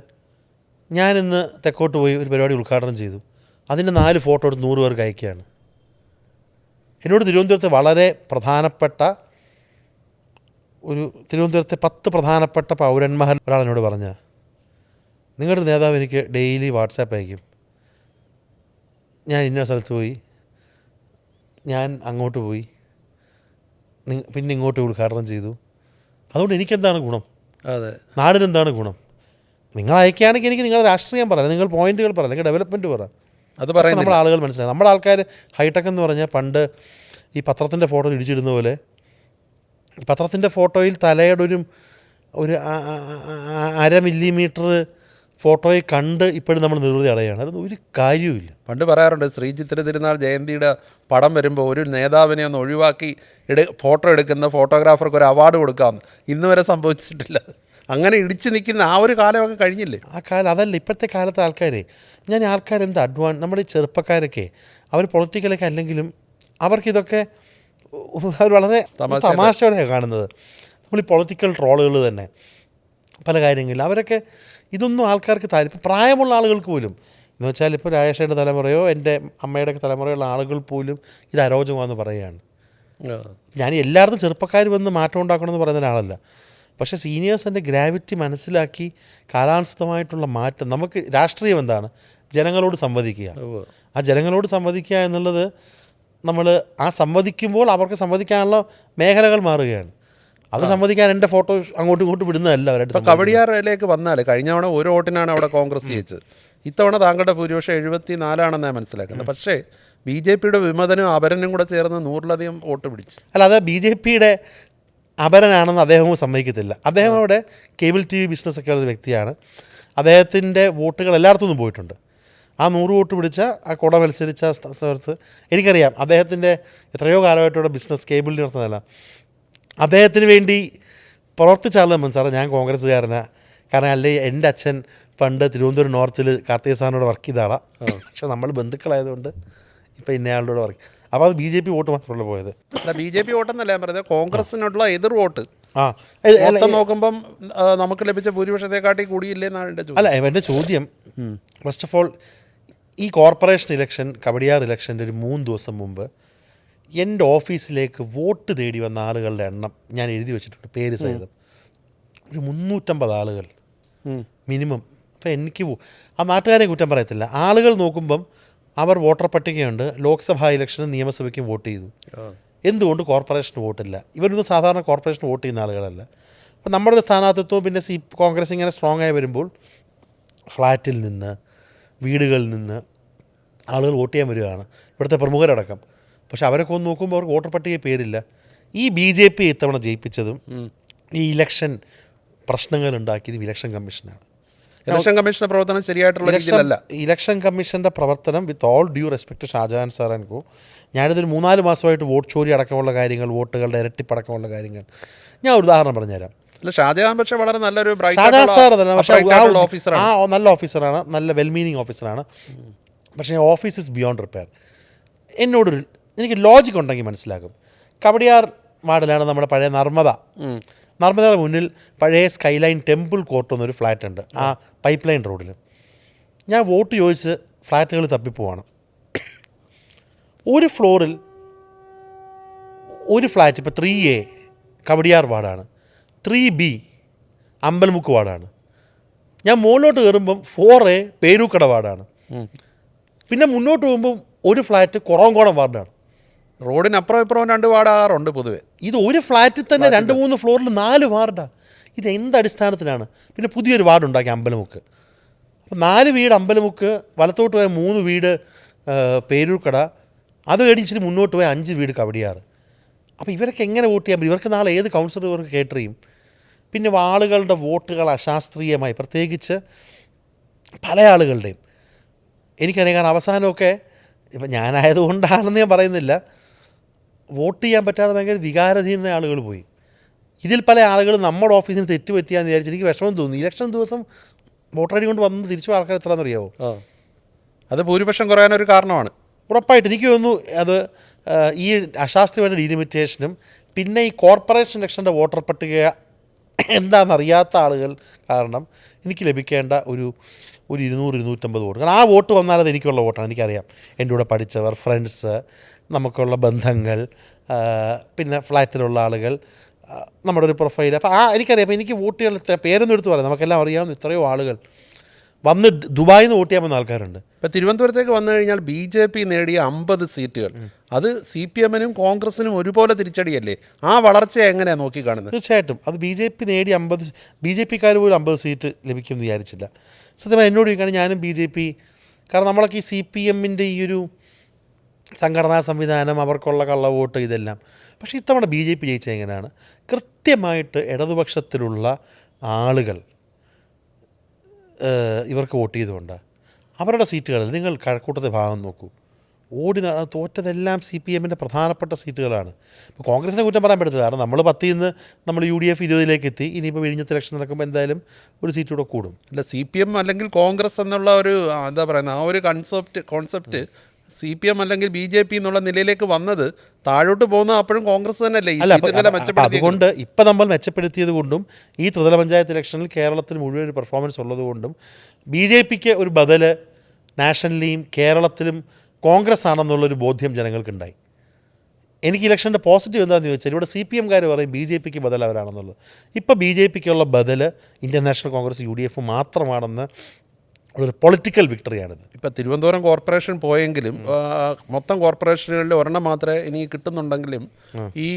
ഞാനിന്ന് തെക്കോട്ട് പോയി ഒരു പരിപാടി ഉദ്ഘാടനം ചെയ്തു, അതിൻ്റെ 4 ഫോട്ടോ എടുത്ത് 100 പേർക്ക് അയക്കുകയാണ്. എന്നോട് തിരുവനന്തപുരത്തെ വളരെ പ്രധാനപ്പെട്ട തിരുവനന്തപുരത്തെ 10 പ്രധാനപ്പെട്ട പൗരന്മാർ ഒരാൾ എന്നോട് പറഞ്ഞ, നിങ്ങളുടെ നേതാവ് എനിക്ക് ഡെയിലി വാട്സാപ്പ് അയക്കും, ഞാൻ ഇന്ന സ്ഥലത്ത് പോയി, ഞാൻ അങ്ങോട്ട് പോയി, പിന്നെ ഇങ്ങോട്ട് ഉദ്ഘാടനം ചെയ്തു, അതുകൊണ്ട് എനിക്കെന്താണ് ഗുണം? നാടിനെന്താണ് ഗുണം? നിങ്ങൾ അയക്കുകയാണെങ്കിൽ എനിക്ക് നിങ്ങളുടെ രാഷ്ട്രീയം പറയാം, നിങ്ങൾ പോയിന്റുകൾ പറയാം, അല്ലെങ്കിൽ ഡെവലപ്മെൻറ്റ് പറയാം. അത് പറയാം. നമ്മുടെ ആളുകൾ മനസ്സിലാക്കും. നമ്മുടെ ആൾക്കാർ ഹൈടെക് എന്ന് പറഞ്ഞാൽ പണ്ട് ഈ പത്രത്തിൻ്റെ ഫോട്ടോ ഇടിച്ചിടുന്ന പോലെ, പത്രത്തിൻ്റെ ഫോട്ടോയിൽ തലയുടെ ഒരു 1/2 മില്ലിമീറ്റർ ഫോട്ടോയിൽ കണ്ട് ഇപ്പോഴും നമ്മൾ നിർവൃതി അടയാണ്. അതൊന്നും ഒരു കാര്യവുമില്ല. പണ്ട് പറയാറുണ്ട്, ശ്രീചിത്ര തിരുനാൾ ജയന്തിയുടെ പടം വരുമ്പോൾ ഒരു നേതാവിനെ ഒന്ന് ഒഴിവാക്കി ഫോട്ടോ എടുക്കുന്ന ഫോട്ടോഗ്രാഫർക്ക് ഒരു അവാർഡ് കൊടുക്കാമെന്ന്. ഇന്ന് വരെ സംഭവിച്ചിട്ടില്ല. അങ്ങനെ ഇടിച്ചു നിൽക്കുന്ന ആ ഒരു കാലമൊക്കെ കഴിഞ്ഞില്ലേ? ആ കാലം അതല്ല. ഇപ്പോഴത്തെ കാലത്തെ ആൾക്കാരെ ഞാൻ ആൾക്കാരെന്ത് നമ്മുടെ ഈ ചെറുപ്പക്കാരൊക്കെ അവർ പൊളിറ്റിക്കലൊക്കെ അല്ലെങ്കിലും അവർക്കിതൊക്കെ അവർ വളരെ തമാശയോടെയാണ് കാണുന്നത്. നമ്മൾ ഈ പൊളിറ്റിക്കൽ ട്രോളുകൾ തന്നെ പല കാര്യങ്ങളിലും അവരൊക്കെ ഇതൊന്നും ആൾക്കാർക്ക് താല്പര്യം, പ്രായമുള്ള ആളുകൾക്ക് പോലും എന്ന് വെച്ചാൽ ഇപ്പോൾ രാജേഷയുടെ തലമുറയോ എൻ്റെ അമ്മയുടെ തലമുറയുള്ള ആളുകൾ പോലും ഇത് അരോചകമാണെന്ന് പറയുകയാണ്. ഞാൻ എല്ലായിടത്തും ചെറുപ്പക്കാർ വന്ന് മാറ്റം ഉണ്ടാക്കണമെന്ന് പറയുന്ന ഒരാളല്ല. പക്ഷേ സീനിയേഴ്സിൻ്റെ ഗ്രാവിറ്റി മനസ്സിലാക്കി കാലാനുസൃതമായിട്ടുള്ള മാറ്റം, നമുക്ക് രാഷ്ട്രീയം എന്താണ്? ജനങ്ങളോട് സംവദിക്കുക. ആ ജനങ്ങളോട് സംവദിക്കുക എന്നുള്ളത് നമ്മൾ ആ സംവദിക്കുമ്പോൾ അവർക്ക് സംവദിക്കാനുള്ള മേഖലകൾ മാറുകയാണ്. അത് സമ്മതിക്കാൻ എൻ്റെ ഫോട്ടോ അങ്ങോട്ടും ഇങ്ങോട്ടും വിടുന്നതല്ല അവരായിട്ട്. ഇപ്പോൾ കവടിയാറിലേക്ക് വന്നാൽ കഴിഞ്ഞ തവണ ഒരു വോട്ടിനാണ് അവിടെ കോൺഗ്രസ് ജയിച്ചത്. ഇത്തവണ താങ്കളുടെ ഭൂരിപക്ഷം 74 മനസ്സിലാക്കുന്നത്. പക്ഷേ BJPയുടെ വിമതനും അപരനും കൂടെ ചേർന്ന് 100-ലധികം വോട്ട് പിടിച്ചു. അല്ല, അത് BJPയുടെ അപരനാണെന്ന് അദ്ദേഹവും സമ്മതിക്കത്തില്ല. അദ്ദേഹം അവിടെ കേബിൾ TV ബിസിനസ്സൊക്കെ ഉള്ള വ്യക്തിയാണ്. അദ്ദേഹത്തിൻ്റെ വോട്ടുകൾ എല്ലായിടത്തു നിന്നും പോയിട്ടുണ്ട്. ആ 100 വോട്ട് പിടിച്ച ആ കുട മത്സരിച്ച സ്ഥലത്ത് എനിക്കറിയാം. അദ്ദേഹത്തിൻ്റെ എത്രയോ കാലമായിട്ടുള്ള ബിസിനസ് കേബിളിൽ നടത്തുന്നതല്ല. അദ്ദേഹത്തിന് വേണ്ടി പ്രവർത്തിച്ചാലും സാറേ ഞാൻ കോൺഗ്രസ്സുകാരനാണ്. കാരണം അല്ലേ എൻ്റെ അച്ഛൻ പണ്ട് തിരുവനന്തപുരം നോർത്തിൽ കാർത്തിക സാറിനോട് വർക്ക് ചെയ്ത ആളാണ്. പക്ഷെ നമ്മൾ ബന്ധുക്കളായതുകൊണ്ട് ഇപ്പം ഇന്നയാളുടെ വർക്ക്. അപ്പോൾ അത് BJP വോട്ട് മാത്രമല്ല പോയത്. അല്ല, BJP വോട്ടെന്നല്ല ഞാൻ പറയുന്നത്, കോൺഗ്രസിനുള്ള എതിർ വോട്ട് ആ മൊത്തം നോക്കുമ്പം നമുക്ക് ലഭിച്ച ഭൂരിപക്ഷത്തെക്കാട്ടി കൂടിയില്ലേ എന്നാണ് എൻ്റെ ചോദ്യം. അല്ല, എൻ്റെ ചോദ്യം ഫസ്റ്റ് ഓഫ് ഓൾ ഈ കോർപ്പറേഷൻ ഇലക്ഷൻ, കവടിയാർ ഇലക്ഷൻ്റെ ഒരു 3 ദിവസം മുമ്പ് എൻ്റെ ഓഫീസിലേക്ക് വോട്ട് തേടി വന്ന ആളുകളുടെ എണ്ണം ഞാൻ എഴുതി വെച്ചിട്ടുണ്ട്, പേര് സഹിതം. ഒരു 350 ആളുകൾ മിനിമം. അപ്പോൾ എനിക്ക് ആ നാട്ടുകാരെ കുറ്റം പറയത്തില്ല. ആളുകൾ നോക്കുമ്പം അവർ വോട്ടർ പട്ടികയുണ്ട്. ലോക്സഭാ ഇലക്ഷനും നിയമസഭയ്ക്കും വോട്ട് ചെയ്തു. എന്തുകൊണ്ട് കോർപ്പറേഷന് വോട്ടില്ല? ഇവരൊന്നും സാധാരണ കോർപ്പറേഷന് വോട്ട് ചെയ്യുന്ന ആളുകളല്ല. അപ്പോൾ നമ്മുടെ ഒരു സ്ഥാനാർത്ഥിത്വം പിന്നെ കോൺഗ്രസ് ഇങ്ങനെ സ്ട്രോങ് ആയി വരുമ്പോൾ ഫ്ലാറ്റിൽ നിന്ന്, വീടുകളിൽ നിന്ന് ആളുകൾ വോട്ട് ചെയ്യാൻ വരികയാണ്, ഇവിടുത്തെ പ്രമുഖരടക്കം. പക്ഷെ അവരൊക്കെ ഒന്ന് നോക്കുമ്പോൾ അവർക്ക് വോട്ടർ പട്ടിക പേരില്ല. ഈ BJP ഇത്തവണ ജയിപ്പിച്ചതും ഈ ഇലക്ഷൻ പ്രശ്നങ്ങൾ ഉണ്ടാക്കിയതും ഇലക്ഷൻ കമ്മീഷനാണ്. ഇലക്ഷൻ കമ്മീഷന്റെ പ്രവർത്തനം ശരിയായിട്ടുള്ള രീതിയിലല്ല. ഇലക്ഷൻ കമ്മീഷൻ്റെ പ്രവർത്തനം, with all due respect Shajahan sir and co, ഞാനിതൊരു 3-4 മാസമായിട്ട് വോട്ട് ചോരി അടക്കമുള്ള കാര്യങ്ങൾ, വോട്ടുകളുടെ ഇരട്ടിപ്പടക്കമുള്ള കാര്യങ്ങൾ ഞാൻ ഒരു ഉദാഹരണം പറഞ്ഞുതരാം. അല്ല, ഷാജഹാൻ പക്ഷേ വളരെ നല്ലൊരു ഷാജഹാൻ സാർ അതല്ല, പക്ഷേ ഓഫീസറാണ്. നല്ല ഓഫീസറാണ്, നല്ല വെൽ മീനിങ് ഓഫീസറാണ്. പക്ഷേ ഓഫീസ് ഇസ് ബിയോണ്ട് റിപ്പയർ. എനിക്ക് ലോജിക് ഉണ്ടെങ്കിൽ മനസ്സിലാക്കും. കവടിയാർ വാർഡിലാണ് നമ്മുടെ പഴയ നർമ്മദയുടെ മുന്നിൽ പഴയ സ്കൈലൈൻ ടെമ്പിൾ കോർട്ട് എന്നൊരു ഫ്ലാറ്റ് ഉണ്ട്, ആ പൈപ്പ് ലൈൻ റോഡിൽ. ഞാൻ വോട്ട് ചോദിച്ച് ഫ്ലാറ്റുകൾ തപ്പിപ്പോവാണ്. ഒരു ഫ്ലോറിൽ ഒരു ഫ്ലാറ്റ്, ഇപ്പോൾ 3A കവടിയാർ വാർഡാണ്, 3B അമ്പലമുക്ക് വാർഡാണ്. ഞാൻ മുകളിലോട്ട് കയറുമ്പം 4A പേരൂക്കട വാർഡാണ്. പിന്നെ മുന്നോട്ട് പോകുമ്പം ഒരു ഫ്ലാറ്റ് കുറവങ്കോണം വാർഡാണ്. റോഡിനപ്പുറം ഇപ്പുറം 2 വാർഡാറുണ്ട് പൊതുവെ. ഇത് ഒരു ഫ്ലാറ്റിൽ തന്നെ 2-3 ഫ്ലോറിൽ 4 വാർഡാണ്. ഇത് എന്ത് അടിസ്ഥാനത്തിലാണ്? പിന്നെ പുതിയൊരു വാർഡ് ഉണ്ടാക്കി അമ്പലമുക്ക്. അപ്പോൾ 4 വീട് അമ്പലമുക്ക്, വലത്തോട്ട് പോയ 3 വീട് പേരൂർക്കട, അത് കഴിഞ്ഞിട്ട് മുന്നോട്ട് പോയ 5 വീട് കവടിയാർ. അപ്പോൾ ഇവരൊക്കെ എങ്ങനെ വോട്ട് ചെയ്യാൻ പറ്റും? ഇവർക്ക് നാളെ ഏത് കൗൺസിലർ ഇവർക്ക് കേട്ടറിയും? പിന്നെ ആളുകളുടെ വോട്ടുകൾ അശാസ്ത്രീയമായി, പ്രത്യേകിച്ച് പല ആളുകളുടെയും എനിക്കറിയാം. കാരണം അവസാനമൊക്കെ ഇപ്പം ഞാനായതുകൊണ്ടാണെന്ന് ഞാൻ പറയുന്നില്ല, വോട്ട് ചെയ്യാൻ പറ്റാതെ ഭയങ്കര വികാരധീന ആളുകൾ പോയി. ഇതിൽ പല ആളുകൾ നമ്മുടെ ഓഫീസിന് തെറ്റുപറ്റിയാന്ന് വിചാരിച്ച് എനിക്ക് വിഷമം തോന്നി. ഇലക്ഷൻ ദിവസം വോട്ടർ ഐ ഡി കൊണ്ട് വന്ന് തിരിച്ചു ആൾക്കാർ എത്രയാണെന്ന് അറിയാമോ? അത് ഭൂരിപക്ഷം കുറയാനൊരു കാരണമാണ് ഉറപ്പായിട്ട്. എനിക്ക് തോന്നുന്നു അത് ഈ അശാസ്ത്രീയമായ ഡീലിമിറ്റേഷനും പിന്നെ ഈ കോർപ്പറേഷൻ ഇലക്ഷൻ്റെ വോട്ടർ പട്ടിക എന്താണെന്നറിയാത്ത ആളുകൾ കാരണം എനിക്ക് ലഭിക്കേണ്ട ഒരു 200-250 വോട്ട്. കാരണം ആ വോട്ട് വന്നാൽ അത് എനിക്കുള്ള വോട്ടാണ്. എനിക്കറിയാം എൻ്റെ കൂടെ പഠിച്ചവർ, ഫ്രണ്ട്സ്, നമുക്കുള്ള ബന്ധങ്ങൾ, പിന്നെ ഫ്ലാറ്റിലുള്ള ആളുകൾ, നമ്മുടെ ഒരു പ്രൊഫൈൽ. അപ്പോൾ എനിക്കറിയാം. അപ്പോൾ എനിക്ക് വോട്ടുകൾ പേരൊന്നും എടുത്ത് പറയാം, നമുക്കെല്ലാം അറിയാവുന്ന എത്രയോ ആളുകൾ വന്ന് ദുബായിൽ നിന്ന് വോട്ട് ചെയ്യാൻ വന്ന ആൾക്കാരുണ്ട്. ഇപ്പോൾ തിരുവനന്തപുരത്തേക്ക് വന്നു കഴിഞ്ഞാൽ BJP നേടിയ 50 സീറ്റുകൾ അത് CPM-നും കോൺഗ്രസിനും ഒരുപോലെ തിരിച്ചടിയല്ലേ? ആ വളർച്ച എങ്ങനെയാണ് നോക്കിക്കാണുന്നത്? തീർച്ചയായിട്ടും അത് BJP നേടി 50, BJPക്കാർ പോലും 50 സീറ്റ് ലഭിക്കുമെന്ന് വിചാരിച്ചില്ല. സത്യമായി എന്നോട് ചോദിക്കുകയാണ്, ഞാനും BJP, കാരണം നമ്മളൊക്കെ ഈ CPM-ൻ്റെ ഈ ഒരു സംഘടനാ സംവിധാനം, അവർക്കുള്ള കള്ളവോട്ട്, ഇതെല്ലാം. പക്ഷേ ഇത്തവണ BJP ജയിച്ചത് എങ്ങനെയാണ്? കൃത്യമായിട്ട് ഇടതുപക്ഷത്തിലുള്ള ആളുകൾ ഇവർക്ക് വോട്ട് ചെയ്തുകൊണ്ട് അവരുടെ സീറ്റുകളിൽ നിങ്ങൾ കഴക്കൂട്ടത്തെ ഭാഗം നോക്കൂ, തോറ്റതെല്ലാം CPM-ൻ്റെ പ്രധാനപ്പെട്ട സീറ്റുകളാണ്. ഇപ്പോൾ കോൺഗ്രസിനെ കുറ്റം പറയാൻ പറ്റത്തില്ല, കാരണം നമ്മൾ 10-ൽ നിന്ന് നമ്മൾ UDF 20-ലേക്ക് എത്തി. ഇനിയിപ്പോൾ വിഴിഞ്ഞത്ത് ഇലക്ഷൻ നടക്കുമ്പോൾ എന്തായാലും ഒരു സീറ്റ് കൂടെ കൂടും. അല്ല, CPM അല്ലെങ്കിൽ കോൺഗ്രസ് എന്നുള്ള ഒരു എന്താ പറയുന്നത്, ആ ഒരു കോൺസെപ്റ്റ് CPM അല്ലെങ്കിൽ BJP എന്നുള്ള നിലയിലേക്ക് വന്നത് താഴോട്ട് പോകുന്നത് അപ്പോഴും കോൺഗ്രസ് തന്നെയല്ലേ? അതുകൊണ്ട് ഇപ്പം നമ്മൾ മെച്ചപ്പെടുത്തിയത് കൊണ്ടും ഈ ത്രിതല പഞ്ചായത്ത് ഇലക്ഷനിൽ കേരളത്തിൽ മുഴുവൻ ഒരു പെർഫോമൻസ് ഉള്ളതുകൊണ്ടും BJPക്ക് ഒരു ബദൽ നാഷണലിയും കേരളത്തിലും കോൺഗ്രസ് ആണെന്നുള്ളൊരു ബോധ്യം ജനങ്ങൾക്കുണ്ടായി. എനിക്ക് ഇലക്ഷൻ്റെ പോസിറ്റീവ് എന്താണെന്ന് ചോദിച്ചാൽ, ഇവിടെ CPM-കാർ പറയും BJPക്ക് ബദൽ അവരാണെന്നുള്ളത്. ഇപ്പോൾ BJPക്കുള്ള ബദൽ ഇന്ത്യൻ നാഷണൽ കോൺഗ്രസ് UDF മാത്രമാണെന്ന് ഒരു പൊളിറ്റിക്കൽ വിക്ടറിയാണിത്. ഇപ്പോൾ തിരുവനന്തപുരം കോർപ്പറേഷൻ പോയെങ്കിലും മൊത്തം കോർപ്പറേഷനുകളിൽ ഒരെണ്ണം മാത്രമേ ഇനി കിട്ടുന്നുണ്ടെങ്കിലും ഈ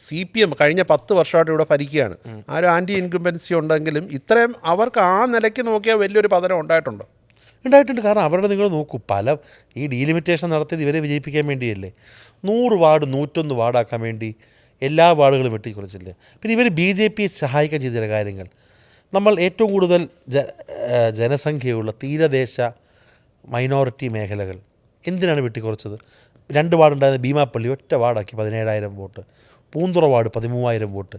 CPM കഴിഞ്ഞ 10 വർഷമായിട്ട് ഇവിടെ ഭരിക്കുകയാണ്. ആ ഒരു ആൻറ്റി ഇൻകംബൻസി ഉണ്ടെങ്കിലും ഇത്രയും അവർക്ക് ആ നിലയ്ക്ക് നോക്കിയാൽ വലിയൊരു പതനം ഉണ്ടായിട്ടുണ്ടോ? ഉണ്ടായിട്ടുണ്ട്. കാരണം അവരുടെ നിങ്ങൾ നോക്കൂ, ഈ ഡീലിമിറ്റേഷൻ നടത്തിയത് ഇവരെ വിജയിപ്പിക്കാൻ വേണ്ടിയല്ലേ. 100 വാർഡ് 101 വാർഡാക്കാൻ വേണ്ടി എല്ലാ വാർഡുകളും വെട്ടിക്കുറച്ചില്ലേ. പിന്നെ ഇവർ BJP സഹായിക്കാൻ ചെയ്ത ചില കാര്യങ്ങൾ, നമ്മൾ ഏറ്റവും കൂടുതൽ ജനസംഖ്യയുള്ള തീരദേശ മൈനോറിറ്റി മേഖലകൾ എന്തിനാണ് വെട്ടിക്കുറച്ചത്? 2 വാർഡുണ്ടായിരുന്ന ഭീമാപ്പള്ളി ഒറ്റ വാർഡാക്കി 17,000 വോട്ട്, പൂന്തുറ വാർഡ് 13,000 വോട്ട്,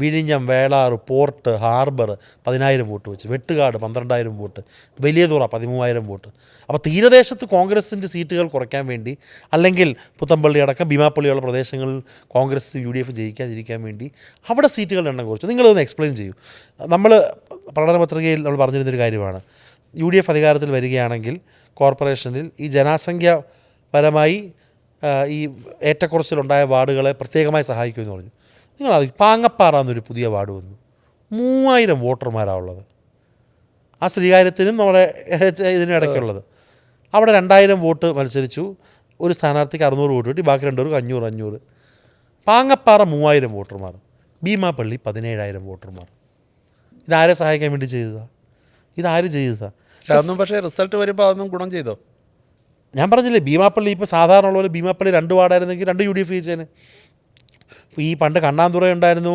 വിഴിഞ്ഞം, വേളാറ്, പോർട്ട്, ഹാർബർ 10,000 വോട്ട് വെച്ച്, വെട്ടുകാട് 12,000 വോട്ട്, വലിയതുറ 13,000 വോട്ട്. അപ്പോൾ തീരദേശത്ത് കോൺഗ്രസിൻ്റെ സീറ്റുകൾ കുറയ്ക്കാൻ വേണ്ടി, അല്ലെങ്കിൽ പുത്തമ്പള്ളി അടക്കം ഭീമാപ്പള്ളിയുള്ള പ്രദേശങ്ങളിൽ കോൺഗ്രസ് UDF ജയിക്കാതിരിക്കാൻ വേണ്ടി അവിടെ സീറ്റുകളുടെ എണ്ണം കുറച്ചു. നിങ്ങളതൊന്ന് എക്സ്പ്ലെയിൻ ചെയ്യൂ. നമ്മൾ പ്രകടനപത്രികയിൽ നമ്മൾ പറഞ്ഞിരുന്നൊരു കാര്യമാണ്, UDF അധികാരത്തിൽ വരികയാണെങ്കിൽ കോർപ്പറേഷനിൽ ഈ ജനസംഖ്യാപരമായി ഈ ഏറ്റക്കുറച്ചിലുണ്ടായ വാർഡുകളെ പ്രത്യേകമായി സഹായിക്കുമെന്ന് പറഞ്ഞു. നിങ്ങളത് പാങ്ങപ്പാറ എന്നൊരു പുതിയ വാർഡ് വന്നു, 3000 വോട്ടർമാരാണ് ഉള്ളത്. ആ ശ്രീകാര്യത്തിനും നമ്മുടെ ഇതിനും ഇടയ്ക്കുള്ളത്. അവിടെ 2000 വോട്ട് മത്സരിച്ചു, ഒരു സ്ഥാനാർത്ഥിക്ക് 600 വോട്ട് കിട്ടി, ബാക്കി 2 പേർക്ക് 500. പാങ്ങപ്പാറ 3000 വോട്ടർമാർ, ഭീമാപ്പള്ളി 17,000 വോട്ടർമാർ. ഇതാരെ സഹായിക്കാൻ വേണ്ടി ചെയ്തതാണ്? ഇതാര് ചെയ്തതാണ്? പക്ഷേ റിസൾട്ട് വരുമ്പോൾ അതൊന്നും ഗുണം ചെയ്തോ? ഞാൻ പറഞ്ഞില്ലേ, ഭീമാപ്പള്ളി ഇപ്പോൾ സാധാരണ ഉള്ളവർ ഭീമാപ്പള്ളി 2 വാർഡായിരുന്നെങ്കിൽ 2 UDF ജയിച്ചേനെ. ഇപ്പോൾ ഈ പണ്ട് കണ്ണാന്തുറ ഉണ്ടായിരുന്നു,